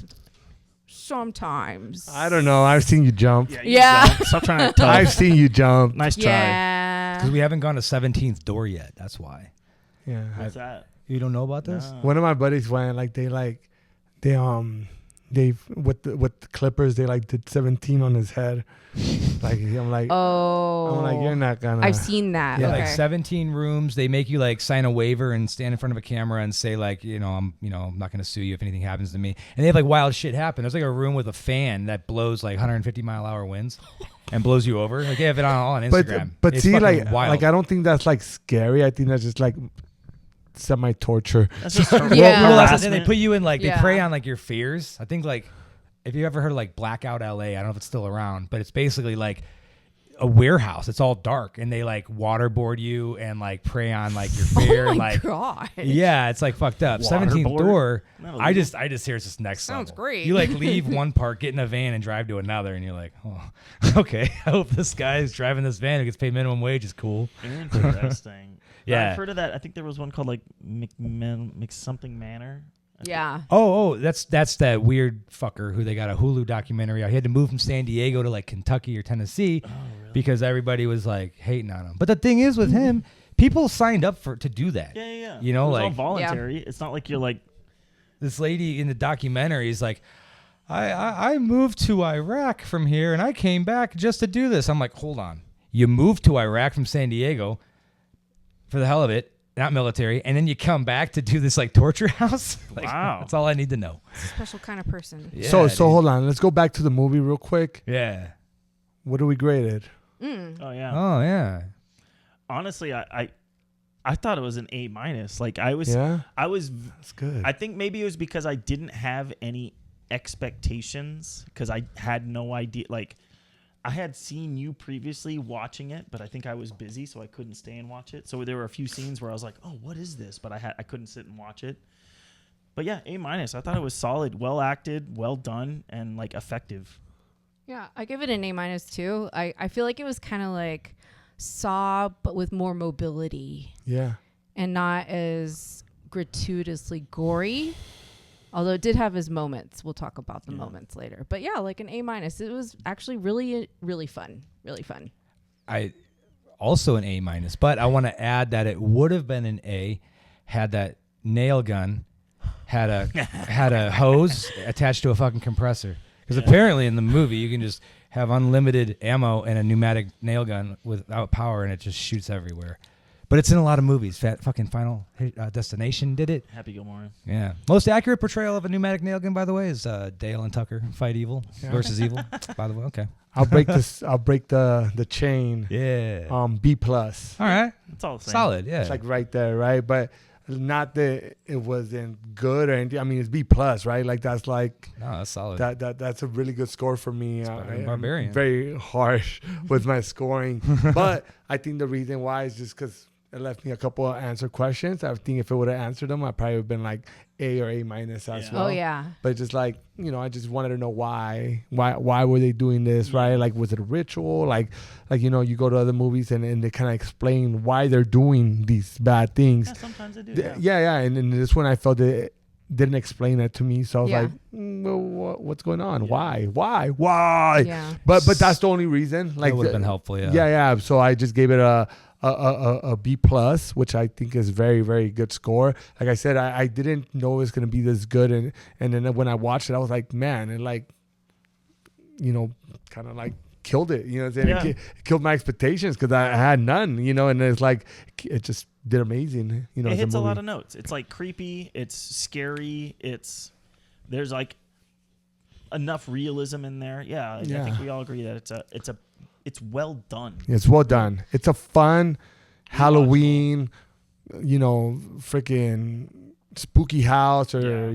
Speaker 3: sometimes.
Speaker 4: I don't know. I've seen you jump.
Speaker 3: Yeah.
Speaker 5: Stop trying to tell.
Speaker 4: I've seen you jump.
Speaker 5: Nice try.
Speaker 3: Yeah.
Speaker 2: Because we haven't gone to 17th door yet. That's why.
Speaker 4: Yeah.
Speaker 5: What's that?
Speaker 2: You don't know about this?
Speaker 5: No.
Speaker 4: One of my buddies went they with the clippers they like did 17 on his head. Like I'm like you're not gonna.
Speaker 3: I've seen that.
Speaker 2: Yeah,
Speaker 3: Okay.
Speaker 2: like 17 rooms. They make you like sign a waiver and stand in front of a camera and say like, I'm not going to sue you if anything happens to me. And they have like wild shit happen. There's like a room with a fan that blows like 150-mile-an-hour winds and blows you over. Like they have it on Instagram.
Speaker 4: But
Speaker 2: It's
Speaker 4: see,
Speaker 2: fucking wild.
Speaker 4: like I don't think that's like scary. I think that's just like semi-torture.
Speaker 5: That's just
Speaker 3: Yeah.
Speaker 2: Well, that's the thing.
Speaker 5: harassment.
Speaker 2: They put you in like they
Speaker 3: Yeah.
Speaker 2: prey on like your fears. I think like if you ever heard of like Blackout LA, I don't know if it's still around, but it's basically like a warehouse. It's all dark and they like waterboard you and like prey on like your fear.
Speaker 3: Oh
Speaker 2: and,
Speaker 3: my
Speaker 2: like
Speaker 3: God.
Speaker 2: yeah, it's like fucked up. 17th
Speaker 5: Waterboard?
Speaker 2: door.
Speaker 5: No,
Speaker 2: I just hear it's just next
Speaker 3: Sounds
Speaker 2: level.
Speaker 3: great.
Speaker 2: You like leave one part, get in a van and drive to another, and you're like, oh, okay. I hope this guy who's driving this van who gets paid minimum wage is cool.
Speaker 5: Interesting.
Speaker 2: Yeah.
Speaker 5: I've heard of that. I think there was one called like something Manor.
Speaker 3: Yeah.
Speaker 2: Oh, that's that weird fucker who they got a Hulu documentary out. He had to move from San Diego to like Kentucky or Tennessee because everybody was like hating on him. But the thing is with him, people signed up to do that.
Speaker 5: Yeah.
Speaker 2: You know,
Speaker 5: it was all
Speaker 2: like
Speaker 5: voluntary. It's not like you're like.
Speaker 2: this lady in the documentary is like, I moved to Iraq from here and I came back just to do this. I'm like, hold on. You moved to Iraq from San Diego for the hell of it. Not military, and then you come back to do this like torture house. Like,
Speaker 5: Wow.
Speaker 2: That's all I need to know.
Speaker 3: It's a special kind of person.
Speaker 2: Yeah,
Speaker 4: So
Speaker 2: dude.
Speaker 4: hold on. Let's go back to the movie real quick.
Speaker 2: Yeah.
Speaker 4: What do we grade it?
Speaker 5: Oh yeah.
Speaker 2: Oh yeah.
Speaker 5: Honestly, I thought it was an A-. Like I was.
Speaker 4: Yeah,
Speaker 5: I was.
Speaker 4: that's good.
Speaker 5: I think maybe it was because I didn't have any expectations because I had no idea. Like I had seen you previously watching it, but I think I was busy, so I couldn't stay and watch it. So there were a few scenes where I was like, "Oh, what is this?" But I couldn't sit and watch it. But yeah, A-. I thought it was solid, well acted, well done, and like effective.
Speaker 3: Yeah, I give it an A- too. I feel like it was kind of like Saw, but with more mobility
Speaker 4: Yeah.
Speaker 3: and not as gratuitously gory. Although it did have his moments. We'll talk about the moments later. But yeah, like an A-. It was actually really, really fun. Really fun.
Speaker 2: I also an A-, but I want to add that it would have been an A had that nail gun had a hose attached to a fucking compressor. Because apparently in the movie you can just have unlimited ammo and a pneumatic nail gun without power, and it just shoots everywhere. But it's in a lot of movies. Fucking Final Destination did it.
Speaker 5: Happy Gilmore.
Speaker 2: Yeah. Most accurate portrayal of a pneumatic nail gun, by the way, is Dale and Tucker fight evil versus evil. By the way, okay.
Speaker 4: I'll break this. I'll break the chain.
Speaker 2: Yeah.
Speaker 4: B+.
Speaker 2: All right.
Speaker 5: It's all the same.
Speaker 2: Solid. Yeah.
Speaker 4: It's like right there, right? But not that it wasn't good or anything. I mean, it's B+, right? Like that's like
Speaker 2: no, that's solid.
Speaker 4: That's a really good score for me. I'm
Speaker 2: Barbarian.
Speaker 4: very harsh with my scoring, but I think the reason why is just because it left me a couple of answer questions. I think if it would have answered them, I probably would have been like A or A- as well.
Speaker 3: Oh yeah.
Speaker 4: But just like, I just wanted to know why were they doing this, right? Like, was it a ritual? Like you go to other movies and they kind of explain why they're doing these bad things.
Speaker 5: Yeah, sometimes they do.
Speaker 4: Yeah. And this one I felt it didn't explain that to me, so I was like, well, what's going on?
Speaker 5: Yeah.
Speaker 4: Why?
Speaker 3: Yeah.
Speaker 4: But that's the only reason. Like,
Speaker 2: that would have been helpful. Yeah.
Speaker 4: Yeah. So I just gave it a B+, which I think is very, very good score. Like I said, I didn't know it was going to be this good. And then when I watched it, I was like, man, it like, kind of like killed it. You know what I'm saying? It killed my expectations because I had none, and it's like, it just did amazing.
Speaker 5: It hits a lot of notes. It's like creepy. It's scary. There's like enough realism in there. Yeah. I think we all agree that it's well done.
Speaker 4: It's well done. It's a fun Halloween, freaking spooky house or,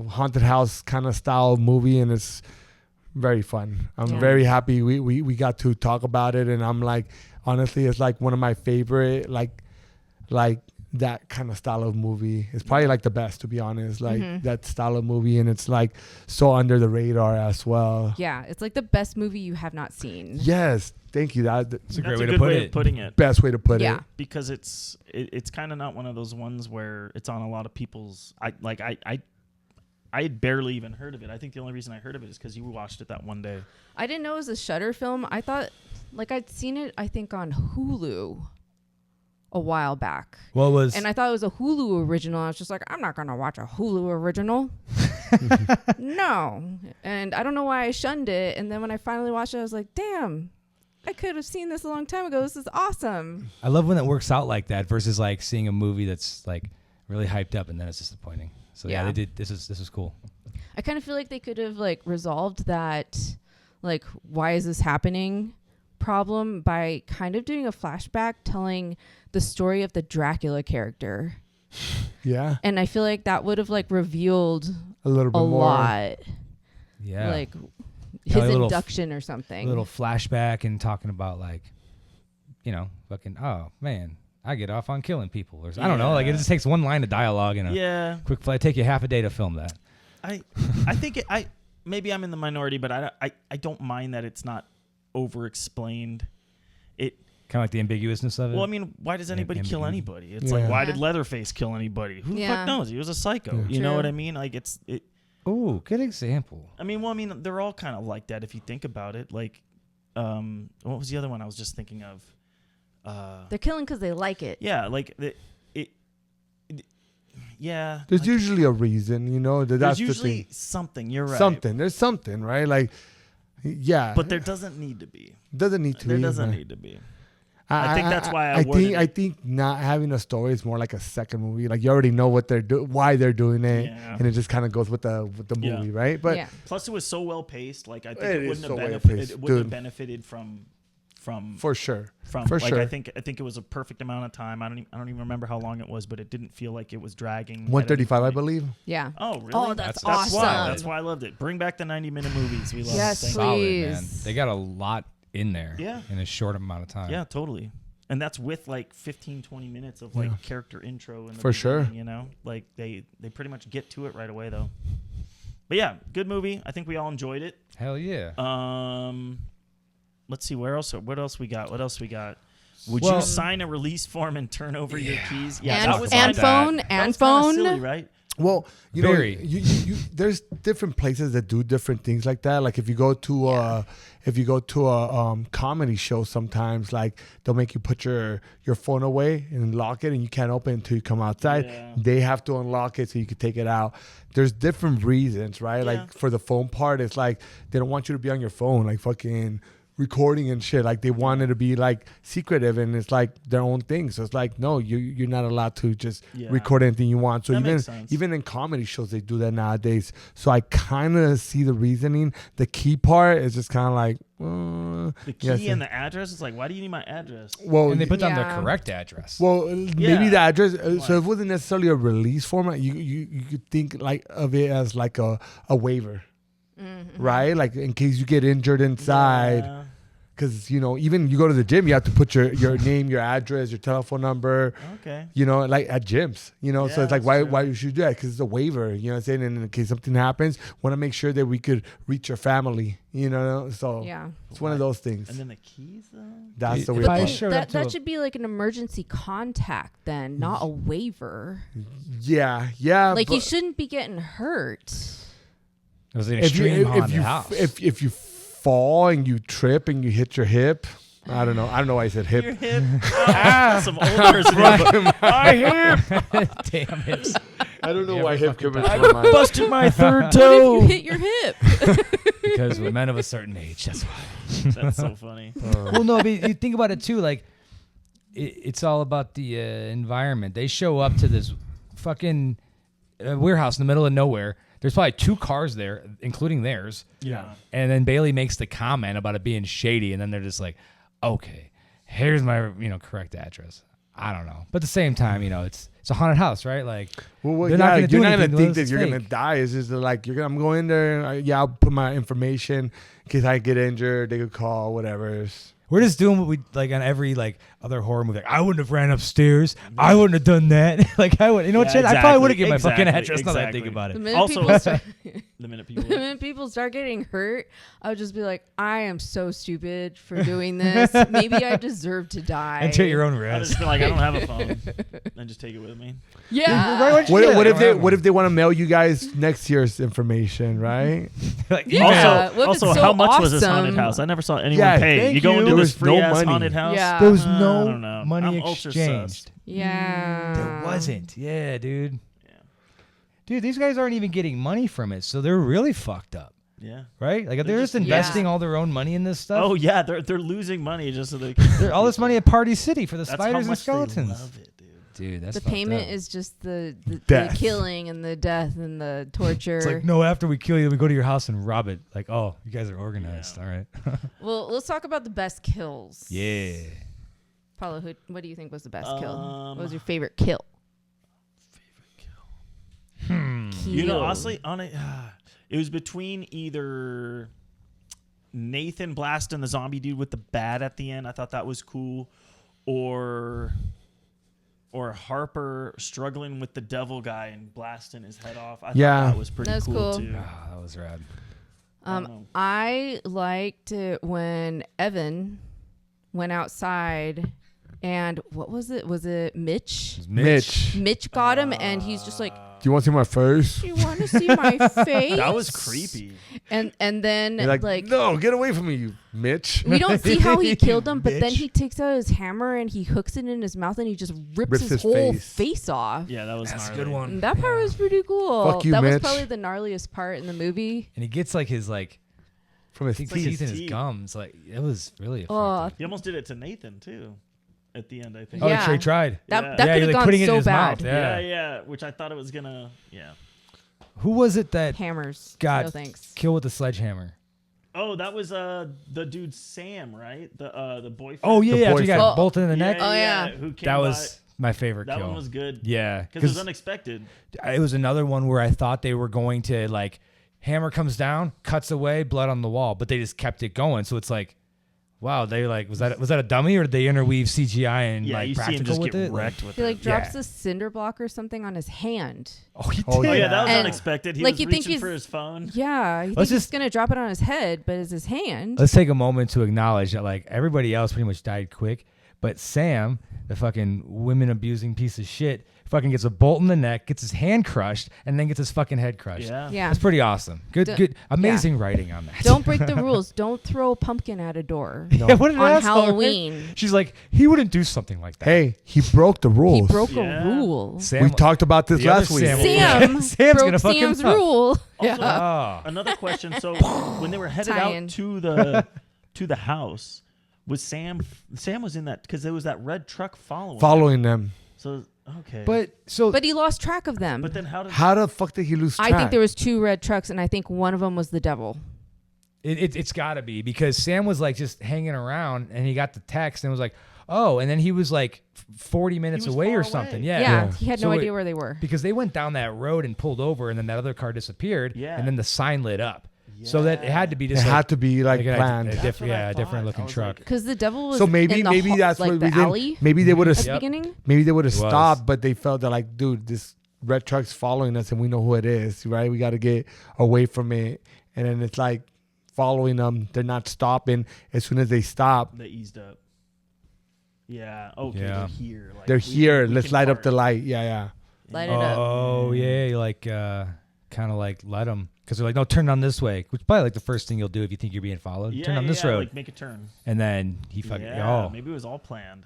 Speaker 4: haunted house kind of style movie. And it's very fun. I'm very happy we got to talk about it. And I'm like, honestly, it's like one of my favorite, like that kind of style of movie. It's probably like the best, to be honest, like that style of movie. And it's like so under the radar as well.
Speaker 3: Yeah. It's like the best movie you have not seen.
Speaker 4: Yes. Thank you. That's
Speaker 2: a great way
Speaker 5: of putting it.
Speaker 4: Best way to put it.
Speaker 5: Because it's kind of not one of those ones where it's on a lot of people's. I had barely even heard of it. I think the only reason I heard of it is because you watched it that one day.
Speaker 3: I didn't know it was a Shudder film. I thought, I'd seen it, I think, on Hulu a while back. And I thought it was a Hulu original. I was just like, I'm not going to watch a Hulu original. No. And I don't know why I shunned it. And then when I finally watched it, I was like, damn, I could have seen this a long time ago. This is awesome.
Speaker 2: I love when it works out like that versus like seeing a movie that's like really hyped up and then it's disappointing. So they did. This is cool.
Speaker 3: I kind of feel like they could have like resolved that, like, why is this happening problem by kind of doing a flashback telling the story of the Dracula character.
Speaker 4: Yeah.
Speaker 3: And I feel like that would have like revealed
Speaker 4: a little bit more.
Speaker 3: Lot.
Speaker 2: Yeah.
Speaker 3: Like his induction or something.
Speaker 2: A little flashback and talking about like, fucking, oh man, I get off on killing people. Or I don't know. Like it just takes one line of dialogue and a quick flight. Take you half a day to film that.
Speaker 5: I think maybe I'm in the minority, but I don't mind that it's not over-explained. It
Speaker 2: kind of like the ambiguousness of it.
Speaker 5: Well, I mean, why does anybody kill anybody? It's like, why did Leatherface kill anybody? Who the fuck knows? He was a psycho. Yeah. You know what I mean? Like it.
Speaker 2: Oh, good example.
Speaker 5: I mean, they're all kind of like that if you think about it. Like, what was the other one I was just thinking of?
Speaker 3: They're killing because they like it.
Speaker 5: Yeah, like yeah.
Speaker 4: There's usually a reason,
Speaker 5: There's usually something. You're right.
Speaker 4: There's something, right? Like, yeah.
Speaker 5: But there doesn't need to be.
Speaker 4: Doesn't need to be.
Speaker 5: There doesn't need to be. I think that's why I
Speaker 4: think not having a story is more like a second movie. Like you already know what they're why they're doing it, and it just kind of goes with the movie, right? But
Speaker 5: plus it was so well paced. Like I think it wouldn't have benefited from
Speaker 4: for sure.
Speaker 5: I think it was a perfect amount of time. I don't even remember how long it was, but it didn't feel like it was dragging.
Speaker 4: 135, I believe.
Speaker 3: Yeah.
Speaker 5: Oh, really?
Speaker 3: Oh, that's awesome.
Speaker 5: That's why I loved it. Bring back the 90-minute movies. We love
Speaker 3: yes,
Speaker 5: it.
Speaker 3: please.
Speaker 2: Solid, man. They got a lot in there in a short amount of time.
Speaker 5: Yeah, totally. And that's with like 15, 20 minutes of like character intro. In the
Speaker 4: for sure.
Speaker 5: Like they pretty much get to it right away though. But yeah, good movie. I think we all enjoyed it.
Speaker 2: Hell yeah.
Speaker 5: Let's see what else we got. Would you sign a release form and turn over your keys?
Speaker 3: Yeah, and phone.
Speaker 5: Silly, right?
Speaker 4: Well, you know, you there's different places that do different things like that. Like if you go to a comedy show, sometimes like they'll make you put your phone away and lock it, and you can't open it until you come outside.
Speaker 5: Yeah.
Speaker 4: They have to unlock it so you can take it out. There's different reasons, right?
Speaker 5: Yeah.
Speaker 4: Like for the phone part, it's like they don't want you to be on your phone, like fucking recording and shit. Like they want it to be like secretive, and it's like their own thing. So it's like, no, you're not allowed to just record anything you want. So even in comedy shows they do that nowadays. So I kind of see the reasoning. The key part is just kind of like
Speaker 5: the key and the address. It's like, why do you need my address?
Speaker 4: Well,
Speaker 2: and they put down the correct address.
Speaker 4: Well, maybe the address. So it wasn't necessarily a release format. You could think like of it as like a waiver. Mm-hmm. Right? Like in case you get injured inside. Because, you know, even you go to the gym, you have to put your name, your address, your telephone number. Okay. You know, like at gyms, you know. So it's like, why you should do that? Because it's a waiver, you know what I'm saying? And in case something happens, want to make sure that we could reach your family, you know. So it's one of those things.
Speaker 5: And then the keys, though?
Speaker 4: That's the weird part.
Speaker 3: That should be like an emergency contact then, not a waiver.
Speaker 4: Yeah.
Speaker 3: Like you shouldn't be getting hurt.
Speaker 2: It was an extreme haunted house.
Speaker 4: If you fall and you trip and you hit your hip, I don't know why I said hip.
Speaker 5: Your hip. Some old person.
Speaker 4: My hip.
Speaker 2: Damn hips.
Speaker 4: I don't know why hip came into
Speaker 5: I
Speaker 4: my mind.
Speaker 5: busted my third toe.
Speaker 3: What if you hit your hip?
Speaker 2: Because we're men of a certain age. That's why.
Speaker 5: That's so funny.
Speaker 2: Well, no, but you think about it too. Like, it's all about the environment. They show up to this fucking warehouse in the middle of nowhere. There's probably 2 cars there, including theirs.
Speaker 5: Yeah.
Speaker 2: And then Bailey makes the comment about it being shady, and then they're just like, okay, here's my correct address. I don't know. But at the same time, it's a haunted house, right? Like,
Speaker 4: you're not going to think that you're going to die. It's just like, I'm going there. I'll put my information in case I get injured. They could call, whatever.
Speaker 2: We're just doing what we like on every other horror movie. Like, I wouldn't have ran upstairs. I wouldn't have done that. Like I would, what? Shit, exactly, I probably would have given my fucking address. Now that I think about it.
Speaker 3: The minute people start getting hurt, I would just be like, I am so stupid for doing this. Maybe I deserve to die.
Speaker 2: And take your own risk.
Speaker 5: I just feel like I don't have a phone. And just take it with me.
Speaker 3: Yeah.
Speaker 4: What if they want to mail you guys next year's information, right?
Speaker 5: Also, how much was this haunted house? I never saw anyone pay. You go into this free ass haunted house.
Speaker 3: Yeah.
Speaker 2: There was no money exchanged.
Speaker 3: Yeah.
Speaker 2: There wasn't. Yeah, dude. Yeah. Dude, these guys aren't even getting money from it, so they're really fucked up.
Speaker 5: Yeah.
Speaker 2: Right? Like, if they're just investing all their own money in this stuff.
Speaker 5: Oh, yeah. They're losing money just so they can.
Speaker 2: All this money at Party City for the spiders and skeletons.
Speaker 5: They love it,
Speaker 2: dude, that's
Speaker 3: the payment is just the killing and the death and the torture.
Speaker 2: It's like, no, after we kill you, we go to your house and rob it. Like, oh, you guys are organized. Yeah. All right.
Speaker 3: Well, let's talk about the best kills.
Speaker 2: Yeah.
Speaker 3: Paolo, what do you think was the best kill? What was your favorite kill?
Speaker 5: Honestly, it was between either Nathan blasting the zombie dude with the bat at the end. I thought that was cool. Or Harper struggling with the devil guy and blasting his head off. I thought that was pretty cool too.
Speaker 2: Oh, that was rad.
Speaker 3: I liked it when Evan went outside and what was it? Was it Mitch? Mitch got him and he's just like,
Speaker 4: do you want to see my face?
Speaker 3: Do you want to see my face?
Speaker 5: That was creepy.
Speaker 3: And then like
Speaker 4: no, get away from me, you Mitch.
Speaker 3: We don't see how he killed him, but then he takes out his hammer and he hooks it in his mouth and he just rips his whole face off.
Speaker 5: Yeah, that was
Speaker 2: That's
Speaker 5: gnarly.
Speaker 2: a good one.
Speaker 3: And that part was pretty cool.
Speaker 4: Fuck you,
Speaker 3: that
Speaker 4: Mitch.
Speaker 3: was probably the gnarliest part in the movie.
Speaker 2: And he gets his
Speaker 4: from his
Speaker 2: teeth and his gums. Like, it was really effective.
Speaker 5: He almost did it to Nathan too. At the end, I think.
Speaker 2: Oh, Trey tried.
Speaker 3: That could have gone
Speaker 2: putting it
Speaker 3: so
Speaker 2: in his
Speaker 3: bad.
Speaker 2: Mouth. Yeah.
Speaker 5: Yeah. Which I thought it was gonna. Yeah.
Speaker 2: Who was it that
Speaker 3: Hammers
Speaker 2: got
Speaker 3: thanks.
Speaker 2: killed with the sledgehammer?
Speaker 5: Oh, that was the dude Sam, right? The boyfriend.
Speaker 2: Oh yeah, after he got bolted in the neck.
Speaker 3: Oh yeah.
Speaker 5: Who came
Speaker 2: that was my favorite
Speaker 5: that
Speaker 2: kill.
Speaker 5: One was good.
Speaker 2: Yeah,
Speaker 5: because it was unexpected.
Speaker 2: It was another one where I thought they were going to hammer comes down, cuts away, blood on the wall, but they just kept it going. So it's like, wow, they was that a dummy or did they interweave CGI and
Speaker 5: you
Speaker 2: practical
Speaker 5: see him just
Speaker 2: with
Speaker 5: get
Speaker 2: it?
Speaker 5: Wrecked with
Speaker 3: he drops the cinder block or something on his hand.
Speaker 2: Oh, he did.
Speaker 5: Oh yeah, that was
Speaker 3: And
Speaker 5: unexpected. He
Speaker 3: like
Speaker 5: was
Speaker 3: you think
Speaker 5: reaching
Speaker 3: he's
Speaker 5: for his phone.
Speaker 3: Yeah, he thinks he's gonna drop it on his head, but it's his hand.
Speaker 2: Let's take a moment to acknowledge that everybody else pretty much died quick, But Sam, the fucking women abusing piece of shit, fucking gets a bolt in the neck, gets his hand crushed, and then gets his fucking head crushed.
Speaker 3: Yeah.
Speaker 2: That's pretty awesome. Good, amazing writing on that.
Speaker 3: Don't break the rules. Don't throw a pumpkin at a door
Speaker 2: Yeah, what an
Speaker 3: on
Speaker 2: asshole,
Speaker 3: Halloween.
Speaker 2: right? She's like, he wouldn't do something like that.
Speaker 4: Hey, he broke the rules.
Speaker 3: He broke a rule.
Speaker 2: Sam,
Speaker 4: We talked about this
Speaker 2: the other
Speaker 4: last week.
Speaker 3: Sam
Speaker 2: Sam's
Speaker 3: broke
Speaker 2: gonna fuck him
Speaker 3: Sam's
Speaker 2: up.
Speaker 3: rule.
Speaker 5: Also,
Speaker 2: Oh.
Speaker 5: another question. So when they were headed
Speaker 3: Tie-in.
Speaker 5: out to the house, was Sam was in that because there was that red truck following them. So okay.
Speaker 3: But he lost track of them.
Speaker 5: But then
Speaker 4: How the fuck did he lose track?
Speaker 3: I think there was 2 red trucks, and I think one of them was the devil.
Speaker 2: It's got to be because Sam was like just hanging around and he got the text and was like, oh, and then he was like 40 minutes
Speaker 5: was
Speaker 2: away
Speaker 5: far
Speaker 2: or
Speaker 5: away.
Speaker 2: something.
Speaker 3: Yeah,
Speaker 2: Yeah.
Speaker 3: he had
Speaker 2: So
Speaker 3: no idea where they were.
Speaker 2: Because they went down that road and pulled over and then that other car disappeared and then the sign lit up. So that it had to be
Speaker 4: it
Speaker 2: just
Speaker 4: had to be like
Speaker 2: a
Speaker 4: planned.
Speaker 2: different looking truck.
Speaker 3: Because the devil was
Speaker 4: So maybe
Speaker 3: in the
Speaker 4: that's
Speaker 3: like
Speaker 4: what
Speaker 3: the
Speaker 4: we
Speaker 3: alley
Speaker 4: did. Maybe they would
Speaker 3: at
Speaker 4: have
Speaker 3: the beginning.
Speaker 4: maybe they would have
Speaker 2: It was.
Speaker 4: stopped, but they felt that like, dude, this red truck's following us and we know who it is, right? We got to get away from it. And then it's like following them. They're not stopping. As soon as they stop,
Speaker 5: they eased up. Yeah. Okay.
Speaker 2: Yeah.
Speaker 5: They're here. Like,
Speaker 4: they're here.
Speaker 5: we
Speaker 4: Let's
Speaker 5: can
Speaker 4: light up
Speaker 5: park.
Speaker 4: the light. Yeah.
Speaker 3: Light it up.
Speaker 2: Oh yeah, you like kind of like let them because they're like, no, turn on this way, which is probably like the first thing you'll do if you think you're being followed.
Speaker 5: Yeah,
Speaker 2: Turn on this road,
Speaker 5: like make a turn.
Speaker 2: and then he fucking
Speaker 5: Maybe it was all planned.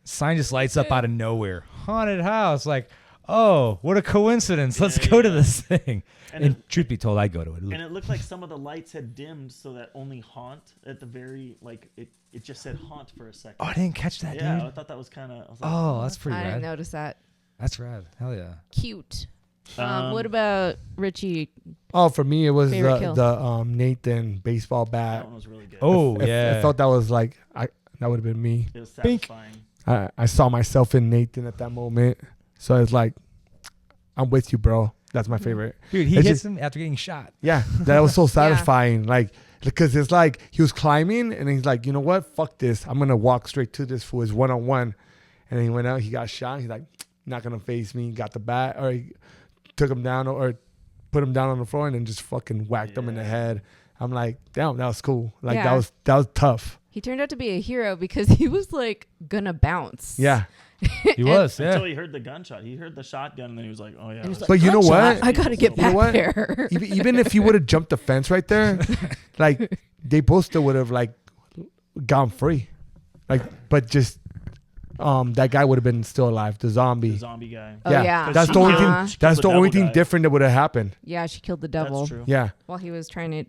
Speaker 2: sign just lights up out of nowhere. Haunted house, like, oh, what a coincidence. Let's go to this thing. And truth be told, I'd go to it.
Speaker 5: And it looked like some of the lights had dimmed so that only haunt at the very, like, it just said haunt for a second.
Speaker 2: Oh, I didn't catch that,
Speaker 5: Yeah,
Speaker 2: dude.
Speaker 5: I thought that was kind of.
Speaker 2: Oh, that's pretty
Speaker 3: I
Speaker 2: rad.
Speaker 3: didn't notice that.
Speaker 2: That's rad. Hell yeah.
Speaker 3: Cute. What about Richie?
Speaker 4: Oh, for me, it was
Speaker 3: Favorite kill.
Speaker 4: the Nathan baseball bat.
Speaker 5: That one was really good.
Speaker 2: Oh,
Speaker 4: I
Speaker 2: yeah.
Speaker 4: felt that was like, that would have been me.
Speaker 5: It was
Speaker 2: Pink.
Speaker 5: satisfying.
Speaker 4: I saw myself in Nathan at that moment. So it's like, I'm with you, bro. That's my favorite.
Speaker 2: Dude, he
Speaker 4: It's
Speaker 2: hits
Speaker 4: just-
Speaker 2: him after getting shot.
Speaker 4: Yeah, that was so satisfying. Like, because it's like he was climbing and he's like, you know what? Fuck this. I'm going to walk straight to this for his one-on-one. And then he went out. He got shot. He's like, not going to face me. Got the bat. Or he took him down or put him down on the floor and then just fucking whacked him in the head. I'm like, damn, that was cool. Like,
Speaker 3: Yeah.
Speaker 4: that was tough.
Speaker 3: He turned out to be a hero because he was like gonna bounce.
Speaker 4: Yeah.
Speaker 2: He was, yeah.
Speaker 5: Until he heard the gunshot. He heard the shotgun and then he was like, oh, yeah.
Speaker 3: He was like,
Speaker 4: But you know
Speaker 3: "Gunshot,
Speaker 4: what?
Speaker 3: I gotta get
Speaker 4: You know
Speaker 3: back
Speaker 4: what?
Speaker 3: there.
Speaker 4: Even if he would have jumped the fence right there, like, they both still would have, like, gone free. Like, but just... that guy would have been still alive. The zombie.
Speaker 5: The zombie guy.
Speaker 3: Oh, yeah.
Speaker 4: That's
Speaker 5: She
Speaker 4: the only
Speaker 5: killed-
Speaker 4: thing.
Speaker 5: she killed
Speaker 4: That's
Speaker 5: the
Speaker 4: the only
Speaker 5: devil
Speaker 4: thing
Speaker 5: guy.
Speaker 4: different that would have happened.
Speaker 3: Yeah, she killed the devil
Speaker 5: That's true.
Speaker 4: Yeah.
Speaker 3: while he was trying to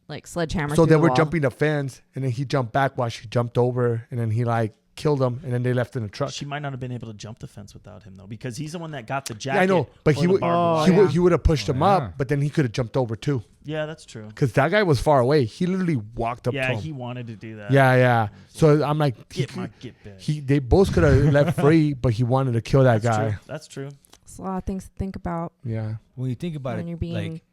Speaker 3: like sledgehammer.
Speaker 4: So
Speaker 3: through
Speaker 4: they
Speaker 3: the
Speaker 4: were
Speaker 3: wall.
Speaker 4: jumping the fence, and then he jumped back while she jumped over, and then he like killed him, and then they left in the truck.
Speaker 5: She might not have been able to jump the fence without him, though, because he's the one that got the
Speaker 4: Yeah,
Speaker 5: jacket.
Speaker 4: I know, but
Speaker 5: or
Speaker 4: he
Speaker 5: the
Speaker 4: would
Speaker 5: barbed
Speaker 3: Oh,
Speaker 5: wire.
Speaker 4: he would have pushed him
Speaker 2: yeah.
Speaker 4: up, but then he could have jumped over too,
Speaker 5: Yeah, that's true.
Speaker 4: because that guy was far away. He literally walked up
Speaker 5: Yeah,
Speaker 4: to him.
Speaker 5: he wanted to do that.
Speaker 4: Yeah. So I'm like,
Speaker 5: Get back.
Speaker 4: they both could have left free, but he wanted to kill that
Speaker 5: That's
Speaker 4: guy.
Speaker 5: true. That's true.
Speaker 3: It's a lot of things to think about
Speaker 4: Yeah.
Speaker 2: When you think about
Speaker 3: when
Speaker 2: it,
Speaker 3: you're being.
Speaker 2: like,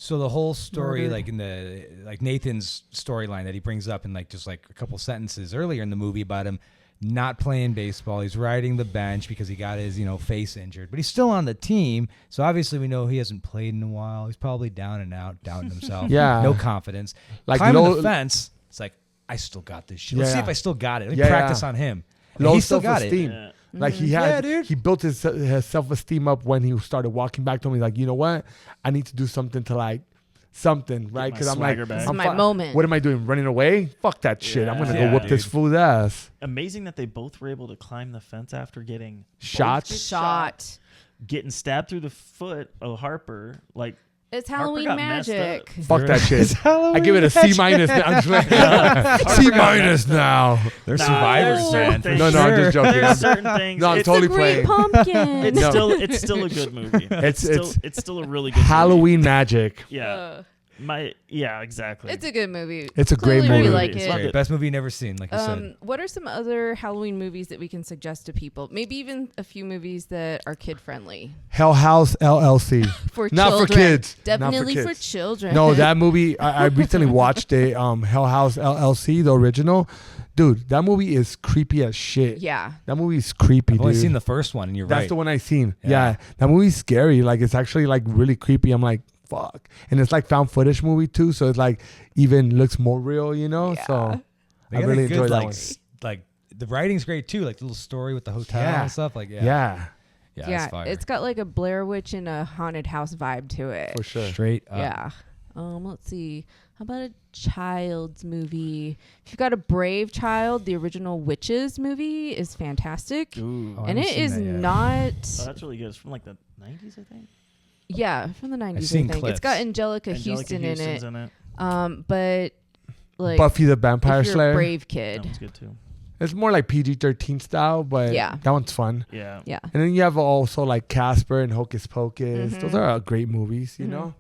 Speaker 2: so the whole story,
Speaker 3: murdered.
Speaker 2: like in the like Nathan's storyline that he brings up in like just like a couple sentences earlier in the movie about him not playing baseball, he's riding the bench because he got his face injured, but he's still on the team. So obviously we know he hasn't played in a while. He's probably down and out, doubting himself.
Speaker 4: Yeah.
Speaker 2: No confidence.
Speaker 4: Like
Speaker 2: Climbing
Speaker 4: low-
Speaker 2: the fence, it's like I still got this shit. Let's see
Speaker 4: Yeah.
Speaker 2: if I still got it. Let me
Speaker 4: Yeah.
Speaker 2: practice on him. And
Speaker 4: Low
Speaker 2: he still got it.
Speaker 4: self-esteem.
Speaker 5: Yeah.
Speaker 4: Like he
Speaker 2: Yeah,
Speaker 4: had,
Speaker 2: dude.
Speaker 4: he built his self-esteem up when he started walking back to him. He's like, you know what? I need to do something to like something, right?
Speaker 5: my
Speaker 4: Because I'm like,
Speaker 5: swagger back.
Speaker 3: This is
Speaker 4: I'm
Speaker 3: my moment.
Speaker 4: What am I doing? Running away? Fuck that shit. I'm gonna
Speaker 5: Yeah,
Speaker 4: go whoop this
Speaker 2: dude.
Speaker 4: fool's ass.
Speaker 5: Amazing that they both were able to climb the fence after getting
Speaker 4: Shots.
Speaker 5: both
Speaker 3: Shot.
Speaker 5: getting stabbed through the foot of Harper. Like,
Speaker 3: It's
Speaker 5: Harper
Speaker 3: Halloween
Speaker 5: got messed
Speaker 3: magic.
Speaker 5: up.
Speaker 4: Fuck that shit.
Speaker 2: It's
Speaker 4: I give it a C minus. Now. I'm just like, C minus now.
Speaker 2: They're
Speaker 5: Nah,
Speaker 2: survivors,
Speaker 5: there's
Speaker 2: man.
Speaker 5: certain things-
Speaker 4: No, I'm just joking.
Speaker 5: There's certain things.
Speaker 4: No, I'm
Speaker 5: it's
Speaker 4: totally
Speaker 3: It's a great
Speaker 4: playing.
Speaker 3: pumpkin.
Speaker 5: it's still a good movie.
Speaker 4: It's
Speaker 5: still a really good movie.
Speaker 4: Halloween magic.
Speaker 5: Yeah. Exactly.
Speaker 3: It's a good movie.
Speaker 4: It's a great
Speaker 3: Clearly
Speaker 4: movie.
Speaker 3: we like
Speaker 5: It's
Speaker 3: it.
Speaker 5: great.
Speaker 2: Best movie you've never seen, like you said.
Speaker 3: What are some other Halloween movies that we can suggest to people? Maybe even a few movies that are kid friendly
Speaker 4: Hell House LLC.
Speaker 3: for
Speaker 4: Not
Speaker 3: children.
Speaker 4: for kids.
Speaker 3: Definitely
Speaker 4: Not
Speaker 3: for,
Speaker 4: for kids.
Speaker 3: children.
Speaker 4: No, that movie. I recently watched it. Hell House LLC, the original. Dude, that movie is creepy as shit.
Speaker 3: Yeah.
Speaker 4: That movie is creepy,
Speaker 2: I've
Speaker 4: dude.
Speaker 2: only seen the first one, and you're
Speaker 4: That's
Speaker 2: right.
Speaker 4: the one I seen.
Speaker 2: Yeah.
Speaker 4: Yeah. That movie's scary. Like, it's actually like really creepy. I'm like, fuck. And it's like found footage movie too, so it's like even looks more real, you know.
Speaker 3: Yeah.
Speaker 4: So
Speaker 2: They
Speaker 4: I
Speaker 2: got
Speaker 4: really
Speaker 2: a good,
Speaker 4: enjoyed that
Speaker 2: like,
Speaker 4: one.
Speaker 2: like the writing's great too. Like the little story with the hotel and stuff. Like
Speaker 4: yeah.
Speaker 3: It's got like a Blair Witch and a haunted house vibe to it.
Speaker 4: For sure.
Speaker 2: Straight up.
Speaker 3: Yeah. Let's see. How about a child's movie? If you've got a Brave Child, the original Witches movie is fantastic.
Speaker 5: Ooh.
Speaker 3: And it is not.
Speaker 5: Oh, that's really good. It's from like the 90s, I think.
Speaker 3: Yeah, from the 90s, I
Speaker 2: seen
Speaker 3: think.
Speaker 2: clips.
Speaker 3: It's got Angelica Houston in
Speaker 5: Houston's
Speaker 3: it.
Speaker 5: in it.
Speaker 3: But like
Speaker 4: Buffy the Vampire
Speaker 3: if you're
Speaker 4: Slayer.
Speaker 3: a brave
Speaker 5: That
Speaker 3: kid.
Speaker 5: one's good too.
Speaker 4: It's more like PG-13 style, but that one's fun.
Speaker 5: Yeah.
Speaker 3: Yeah.
Speaker 4: And then you have also like Casper and Hocus Pocus. Those are great movies, you know?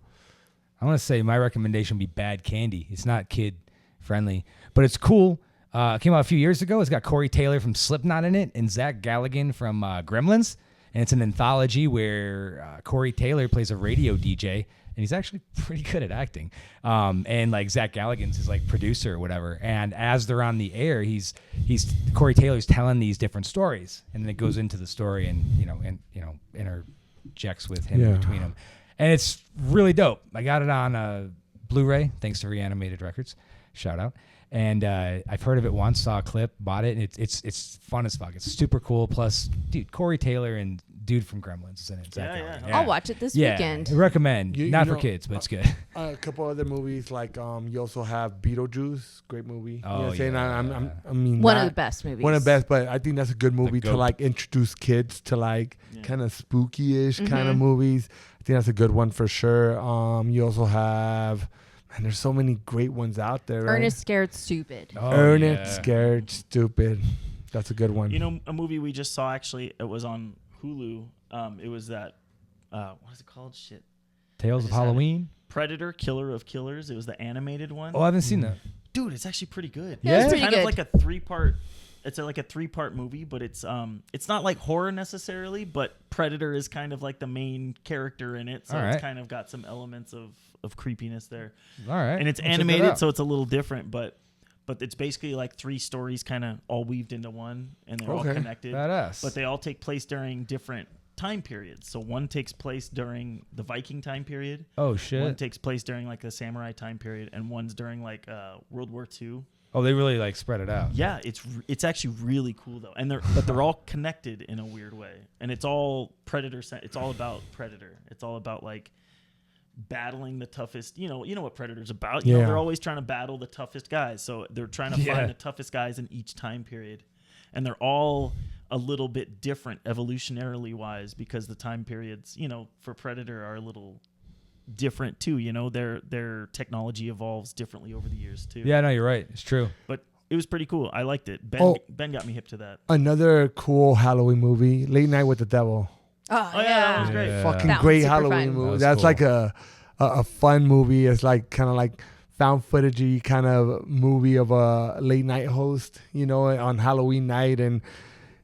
Speaker 2: I want to say my recommendation would be Bad Candy. It's not kid friendly, but it's cool. It came out a few years ago. It's got Corey Taylor from Slipknot in it and Zach Galligan from Gremlins. And it's an anthology where Corey Taylor plays a radio DJ, and he's actually pretty good at acting. And like Zach Galligan's his like producer or whatever. And as they're on the air, he's Corey Taylor's telling these different stories, and then it goes into the story and interjects with him in between them. And it's really dope. I got it on Blu-ray, thanks to Reanimated Records. Shout out. And I've heard of it once, saw a clip, bought it, and it's fun as fuck. It's super cool. Plus, dude, Corey Taylor and dude from Gremlins is in it.
Speaker 5: Yeah.
Speaker 3: I'll watch it this weekend.
Speaker 2: I recommend.
Speaker 4: You
Speaker 2: Not
Speaker 4: know,
Speaker 2: for kids, but it's good.
Speaker 4: A couple other movies like you also have Beetlejuice, great movie.
Speaker 2: Oh,
Speaker 4: you know what I'm saying?
Speaker 2: yeah.
Speaker 4: I mean,
Speaker 3: One of the best movies.
Speaker 4: One of the best, but I think that's a good movie to
Speaker 2: goat.
Speaker 4: like introduce kids to like kind of spooky-ish kind of movies. I think that's a good one for sure. You also have, man, there's so many great ones out there. Right?
Speaker 3: Ernest Scared Stupid.
Speaker 2: Oh,
Speaker 4: Ernest Scared Stupid. That's a good one.
Speaker 5: You know, a movie we just saw, actually, it was on Hulu. It was that, what is it called? Shit.
Speaker 2: Tales of Halloween.
Speaker 5: Predator, Killer of Killers. It was the animated one.
Speaker 2: Oh, I haven't seen that.
Speaker 5: Dude, it's actually pretty good.
Speaker 2: Yeah?
Speaker 3: It's
Speaker 5: It's
Speaker 3: pretty
Speaker 5: kind
Speaker 3: good.
Speaker 5: of like a three-part. It's like a three-part movie, but it's not like horror necessarily, but Predator is kind of like the main character in it, so
Speaker 2: All
Speaker 5: it's
Speaker 2: right.
Speaker 5: kind of got some elements of creepiness there.
Speaker 2: All right.
Speaker 5: And it's
Speaker 2: I'll check that
Speaker 5: animated,
Speaker 2: out.
Speaker 5: so it's a little different, but it's basically like three stories kind of all weaved into one, and they're all connected.
Speaker 2: Badass.
Speaker 5: But they all take place during different time periods. So one takes place during the Viking time period.
Speaker 2: Oh shit.
Speaker 5: One takes place during like the samurai time period, and one's during like World War II.
Speaker 2: Oh, they really like spread it out.
Speaker 5: Yeah, it's actually really cool though, and they're all connected in a weird way, and it's all Predator. It's all about Predator. It's all about like battling the toughest. You know what Predator's about. You know, they're always trying to battle the toughest guys. So they're trying to find the toughest guys in each time period, and they're all a little bit different evolutionarily wise because the time periods, you know, for Predator are a little different too. You know, their technology evolves differently over the years too.
Speaker 2: Yeah, no, you're right. It's true.
Speaker 5: But it was pretty cool. I liked it. Ben got me hip to that.
Speaker 4: Another cool Halloween movie, Late Night with the Devil.
Speaker 3: Oh,
Speaker 5: Oh yeah, that was great.
Speaker 2: Yeah.
Speaker 4: Fucking
Speaker 3: That
Speaker 4: great
Speaker 3: one's super
Speaker 4: Halloween
Speaker 3: fun.
Speaker 4: movie.
Speaker 2: That was
Speaker 4: That's
Speaker 2: cool.
Speaker 4: like a fun movie. It's like kind of like found footagey kind of movie of a late night host, you know, on Halloween night, and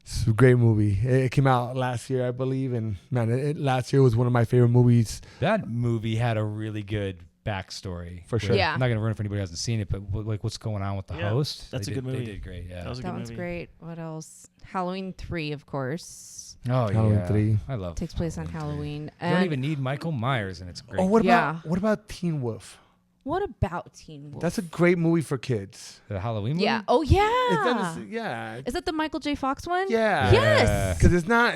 Speaker 4: it's a great movie. It came out last year, I believe, and man, last year was one of my favorite movies.
Speaker 2: That movie had a really good backstory.
Speaker 4: For sure.
Speaker 2: Where-
Speaker 3: Yeah.
Speaker 2: I'm not gonna ruin it for anybody who hasn't seen it, but like what's going on with the
Speaker 5: Yeah,
Speaker 2: host?
Speaker 5: that's
Speaker 2: They
Speaker 5: a good movie.
Speaker 2: They did great. Yeah.
Speaker 5: That was a
Speaker 3: That
Speaker 5: good
Speaker 3: one's
Speaker 5: movie.
Speaker 3: great. What else? Halloween 3, of course.
Speaker 2: Oh
Speaker 4: Halloween
Speaker 2: yeah.
Speaker 4: 3.
Speaker 2: I love.
Speaker 3: Takes place on Halloween.
Speaker 2: You don't even need Michael Myers, and it's great.
Speaker 4: Oh, what
Speaker 3: Yeah.
Speaker 4: about Teen Wolf?
Speaker 3: What about Teen Wolf?
Speaker 4: That's a great movie for kids.
Speaker 2: The Halloween movie.
Speaker 3: Yeah. Oh, yeah.
Speaker 4: Yeah.
Speaker 3: Is that the Michael J. Fox one?
Speaker 4: Yeah.
Speaker 3: Yes.
Speaker 4: Because it's not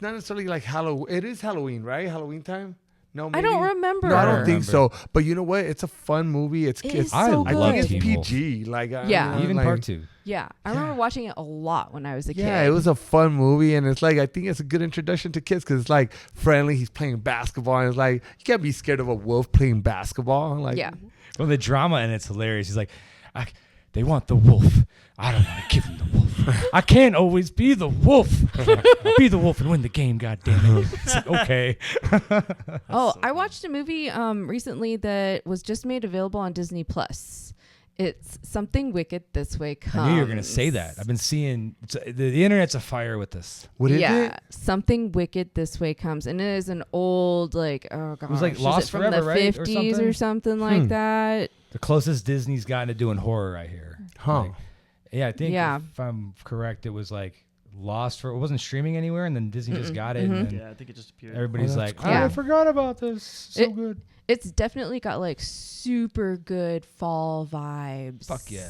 Speaker 4: necessarily like Halloween. It is Halloween, right? Halloween time? No,
Speaker 3: I
Speaker 4: maybe?
Speaker 3: don't remember.
Speaker 4: No, I don't
Speaker 2: I
Speaker 4: think
Speaker 2: remember.
Speaker 4: so. But you know what? It's a fun movie. It's
Speaker 3: It is
Speaker 2: I
Speaker 3: so
Speaker 2: love
Speaker 4: I
Speaker 3: good.
Speaker 4: think it's
Speaker 2: Teen Wolf.
Speaker 4: PG. Like
Speaker 3: Yeah.
Speaker 2: Even
Speaker 4: like,
Speaker 2: part 2.
Speaker 3: Yeah. I remember watching it a lot when I was a kid.
Speaker 4: Yeah, it was a fun movie, and it's like I think it's a good introduction to kids because it's like friendly. He's playing basketball, and it's like you can't be scared of a wolf playing basketball. Like,
Speaker 3: Yeah.
Speaker 2: Well, the drama and it's hilarious. He's like, they want the wolf. I don't want to give them the wolf. I can't always be the wolf. Be the wolf and win the game. God damn it. It's like, okay.
Speaker 3: I watched a movie recently that was just made available on Disney Plus. It's Something Wicked This Way Comes.
Speaker 2: I knew you were gonna say that. I've been seeing the internet's afire with this.
Speaker 4: what is
Speaker 3: yeah,
Speaker 4: it?
Speaker 3: Something Wicked This Way Comes, and it is an old oh god,
Speaker 2: was like
Speaker 3: is
Speaker 2: Lost
Speaker 3: it from
Speaker 2: Forever,
Speaker 3: the
Speaker 2: right? Or
Speaker 3: 50s or something like that.
Speaker 2: The closest Disney's gotten to doing horror, I hear.
Speaker 4: Huh.
Speaker 2: Like, yeah, I think
Speaker 3: Yeah.
Speaker 2: if I'm correct, it was like Lost for it wasn't streaming anywhere, and then Disney just got it, and then
Speaker 5: Yeah, I think it just appeared.
Speaker 2: everybody's
Speaker 4: that's
Speaker 2: like,
Speaker 4: cool.
Speaker 3: Yeah.
Speaker 2: I forgot about this. So good.
Speaker 3: It's definitely got like super good fall vibes.
Speaker 2: Fuck yeah.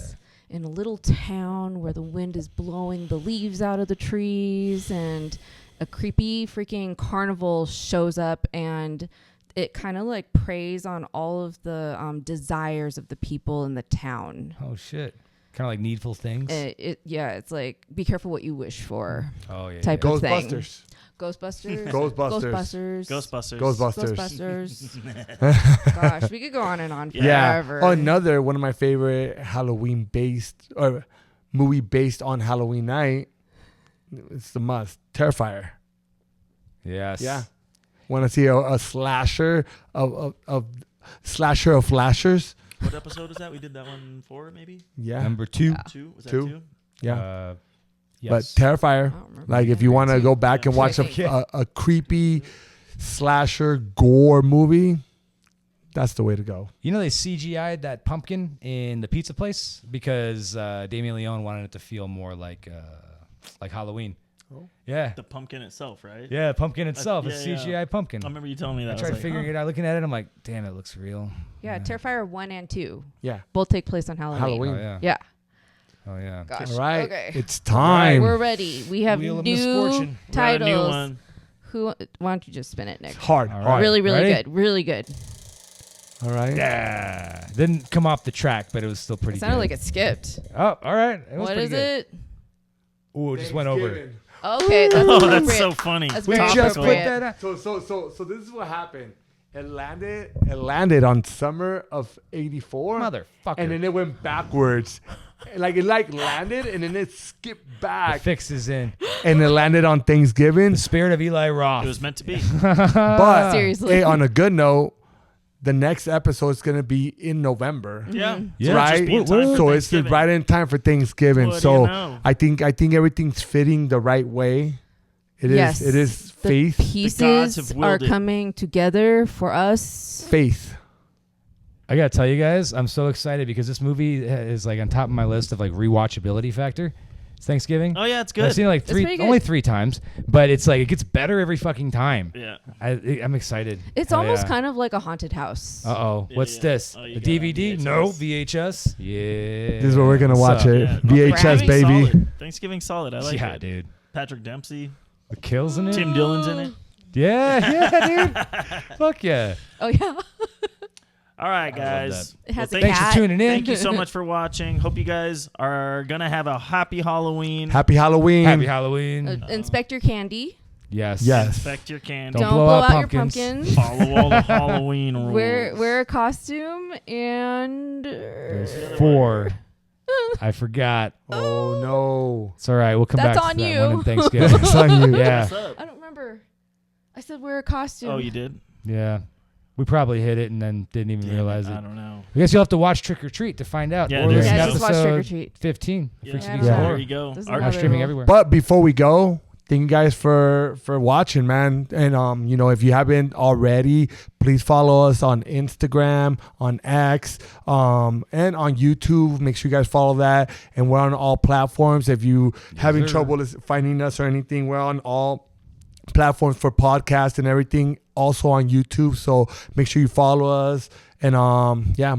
Speaker 3: in a little town where the wind is blowing the leaves out of the trees, and a creepy freaking carnival shows up, and it kind of like preys on all of the desires of the people in the town.
Speaker 2: Oh shit. Kind of like Needful Things.
Speaker 3: It's like be careful what you wish for.
Speaker 2: Oh yeah.
Speaker 3: Type of thing.
Speaker 4: Ghostbusters.
Speaker 3: Gosh, we could go on and on forever.
Speaker 4: Oh, another one of my favorite Halloween based or movie based on Halloween night. It's the must. Terrifier.
Speaker 2: Yes.
Speaker 4: Yeah. Want to see a slasher of slasher of flashers?
Speaker 5: What episode is that? We did that one 4, maybe.
Speaker 4: Yeah.
Speaker 2: Number 2.
Speaker 3: Yeah.
Speaker 5: 2? Was that
Speaker 4: 2?
Speaker 5: 2?
Speaker 4: Yeah.
Speaker 2: Yes.
Speaker 4: But Terrifier. Like if you want to go back and watch
Speaker 3: Yeah.
Speaker 4: a creepy slasher gore movie, that's the way to go.
Speaker 2: You know they CGI'd that pumpkin in the pizza place because Damien Leone wanted it to feel more like Halloween.
Speaker 4: Oh.
Speaker 2: Yeah.
Speaker 5: The pumpkin itself, right?
Speaker 2: Yeah, pumpkin itself. It's
Speaker 5: yeah.
Speaker 2: CGI pumpkin.
Speaker 5: I remember you telling me that.
Speaker 2: I tried figuring it out. Looking at it, I'm like, damn, it looks real.
Speaker 3: Yeah, Terrifier 1 and 2.
Speaker 4: Yeah.
Speaker 3: Both take place on Halloween.
Speaker 2: Oh, yeah.
Speaker 3: Yeah.
Speaker 2: Oh, yeah.
Speaker 3: Gosh.
Speaker 4: All right.
Speaker 3: Okay.
Speaker 4: It's time.
Speaker 3: We're ready. We have
Speaker 2: Wheel of
Speaker 3: new
Speaker 2: Misfortune.
Speaker 3: titles.
Speaker 5: Got a new one.
Speaker 3: Why don't you just spin it, Nick?
Speaker 4: It's hard.
Speaker 2: All
Speaker 4: Hard.
Speaker 2: right.
Speaker 3: Really, really
Speaker 2: Ready?
Speaker 3: good. Really good.
Speaker 4: All right.
Speaker 2: Yeah. Didn't come off the track, but it was still pretty
Speaker 3: It sounded
Speaker 2: good.
Speaker 3: like it skipped.
Speaker 2: Oh, all right. It was
Speaker 3: What
Speaker 2: pretty
Speaker 3: is
Speaker 2: good.
Speaker 3: it?
Speaker 2: Ooh, it just went over.
Speaker 4: Thanksgiving.
Speaker 3: Okay, that's
Speaker 5: Oh,
Speaker 3: appropriate.
Speaker 5: that's so funny.
Speaker 3: That's
Speaker 2: We
Speaker 3: very
Speaker 2: just put
Speaker 3: appropriate.
Speaker 2: that out.
Speaker 4: So this is what happened. It landed on summer of '84.
Speaker 2: Motherfucker.
Speaker 4: And then it went backwards. It landed and then it skipped
Speaker 2: The
Speaker 4: back
Speaker 2: fix is in.
Speaker 4: and it landed on Thanksgiving.
Speaker 2: The spirit of Eli Roth.
Speaker 5: It was meant to be.
Speaker 4: But
Speaker 3: Seriously.
Speaker 4: hey, on a good note, the next episode is gonna be in November.
Speaker 5: Yeah.
Speaker 2: Yeah.
Speaker 4: Right?
Speaker 5: Just be in time for
Speaker 4: So it's
Speaker 5: Thanksgiving.
Speaker 4: right in time for Thanksgiving.
Speaker 5: What do
Speaker 4: So
Speaker 5: you know?
Speaker 4: I think everything's fitting the right way. It is
Speaker 3: Yes.
Speaker 4: it is
Speaker 3: The
Speaker 4: faith.
Speaker 3: pieces
Speaker 5: have
Speaker 3: are
Speaker 5: willed it.
Speaker 3: coming together for us.
Speaker 4: Faith.
Speaker 2: I gotta tell you guys, I'm so excited because this movie is like on top of my list of like rewatchability factor. It's Thanksgiving.
Speaker 5: Oh, yeah, it's
Speaker 2: I've
Speaker 5: good.
Speaker 2: seen it like
Speaker 3: It's pretty good.
Speaker 2: only 3 times, but it's like it gets better every fucking time.
Speaker 5: Yeah.
Speaker 2: I'm excited.
Speaker 3: It's
Speaker 2: Hell
Speaker 3: almost
Speaker 2: yeah.
Speaker 3: kind of like a haunted house.
Speaker 2: Uh-oh.
Speaker 5: Yeah,
Speaker 2: What's
Speaker 5: yeah.
Speaker 2: this?
Speaker 5: Oh,
Speaker 2: A
Speaker 5: you got
Speaker 2: DVD?
Speaker 5: VHS.
Speaker 2: No. VHS? Yeah.
Speaker 4: This is where we're gonna
Speaker 2: What's
Speaker 4: watch
Speaker 2: up?
Speaker 4: it.
Speaker 5: Yeah.
Speaker 4: VHS,
Speaker 5: Thanksgiving
Speaker 4: baby.
Speaker 5: solid. Thanksgiving solid. I like
Speaker 2: Yeah,
Speaker 5: it.
Speaker 2: dude.
Speaker 5: Patrick Dempsey.
Speaker 2: The kills in it?
Speaker 5: Tim Dillon's in it.
Speaker 2: Yeah, dude. Fuck yeah.
Speaker 3: Oh, yeah.
Speaker 5: All right,
Speaker 2: I love
Speaker 5: guys.
Speaker 3: It has
Speaker 5: Well,
Speaker 3: a
Speaker 2: Thanks
Speaker 3: cat.
Speaker 2: for tuning in.
Speaker 5: Thank you so much for watching. Hope you guys are going to have a happy Halloween.
Speaker 4: Happy Halloween.
Speaker 2: Happy Halloween.
Speaker 3: Inspect your candy.
Speaker 2: Yes.
Speaker 4: Yes.
Speaker 5: Inspect your candy.
Speaker 2: Don't
Speaker 3: Don't
Speaker 2: blow
Speaker 3: blow
Speaker 2: out
Speaker 3: out your
Speaker 2: pumpkins.
Speaker 3: pumpkins.
Speaker 5: Follow all the Halloween rules.
Speaker 3: Wear a costume and
Speaker 2: There's 4. I forgot.
Speaker 4: Oh no.
Speaker 2: It's all right. We'll come
Speaker 3: That's
Speaker 2: back
Speaker 3: on
Speaker 2: to that
Speaker 3: you.
Speaker 2: one in Thanksgiving.
Speaker 4: It's on you.
Speaker 2: Yeah.
Speaker 5: What's up?
Speaker 3: I don't remember. I said wear a costume.
Speaker 5: Oh, you did?
Speaker 2: Yeah. We probably hit it and then didn't even
Speaker 5: Damn
Speaker 2: realize
Speaker 5: it.
Speaker 2: it.
Speaker 5: I don't know.
Speaker 2: I guess you'll have to watch Trick or Treat to find out.
Speaker 5: Yeah,
Speaker 2: Or
Speaker 5: there
Speaker 2: listen
Speaker 5: you
Speaker 2: to
Speaker 5: go.
Speaker 3: Just watch Trick or
Speaker 2: episode
Speaker 3: Treat.
Speaker 2: 15.
Speaker 5: Yeah,
Speaker 2: Freaks
Speaker 3: Yeah,
Speaker 2: Geeks
Speaker 3: yeah.
Speaker 2: Horror.
Speaker 5: There you go.
Speaker 3: This is
Speaker 5: Our-
Speaker 2: Now
Speaker 3: another
Speaker 2: streaming
Speaker 3: rule.
Speaker 2: everywhere.
Speaker 4: But before we go, thank you guys for watching, man. And if you haven't already, please follow us on Instagram, on X, and on YouTube. Make sure you guys follow that. And we're on all platforms. If you having
Speaker 2: sir.
Speaker 4: trouble finding us or anything, we're on all platforms for podcasts and everything. Also on YouTube. So make sure you follow us. And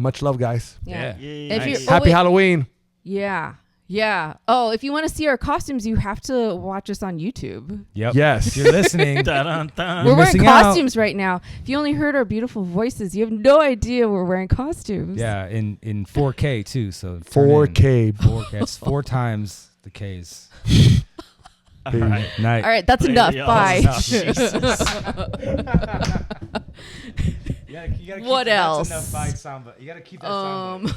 Speaker 4: much love, guys.
Speaker 3: Yeah.
Speaker 5: Yay.
Speaker 3: If you-
Speaker 5: Nice.
Speaker 3: Oh,
Speaker 4: Happy
Speaker 3: wait.
Speaker 4: Halloween.
Speaker 3: Yeah. Yeah. Oh, if you want to see our costumes, you have to watch us on YouTube.
Speaker 2: Yep.
Speaker 4: Yes.
Speaker 2: If you're listening,
Speaker 5: Dun-dun-dun.
Speaker 3: We're wearing
Speaker 2: missing out.
Speaker 3: costumes right now. If you only heard our beautiful voices, you have no idea we're wearing costumes.
Speaker 2: yeah, in 4K too. So
Speaker 4: 4K.
Speaker 2: 4K. It's 4 times the K's.
Speaker 5: All right.
Speaker 2: Night.
Speaker 3: All right, that's
Speaker 5: Later,
Speaker 3: enough.
Speaker 5: y'all.
Speaker 3: Bye.
Speaker 5: Jesus.
Speaker 2: You gotta keep
Speaker 3: What
Speaker 2: that.
Speaker 3: else?
Speaker 2: That's enough sound, but you gotta keep that sound.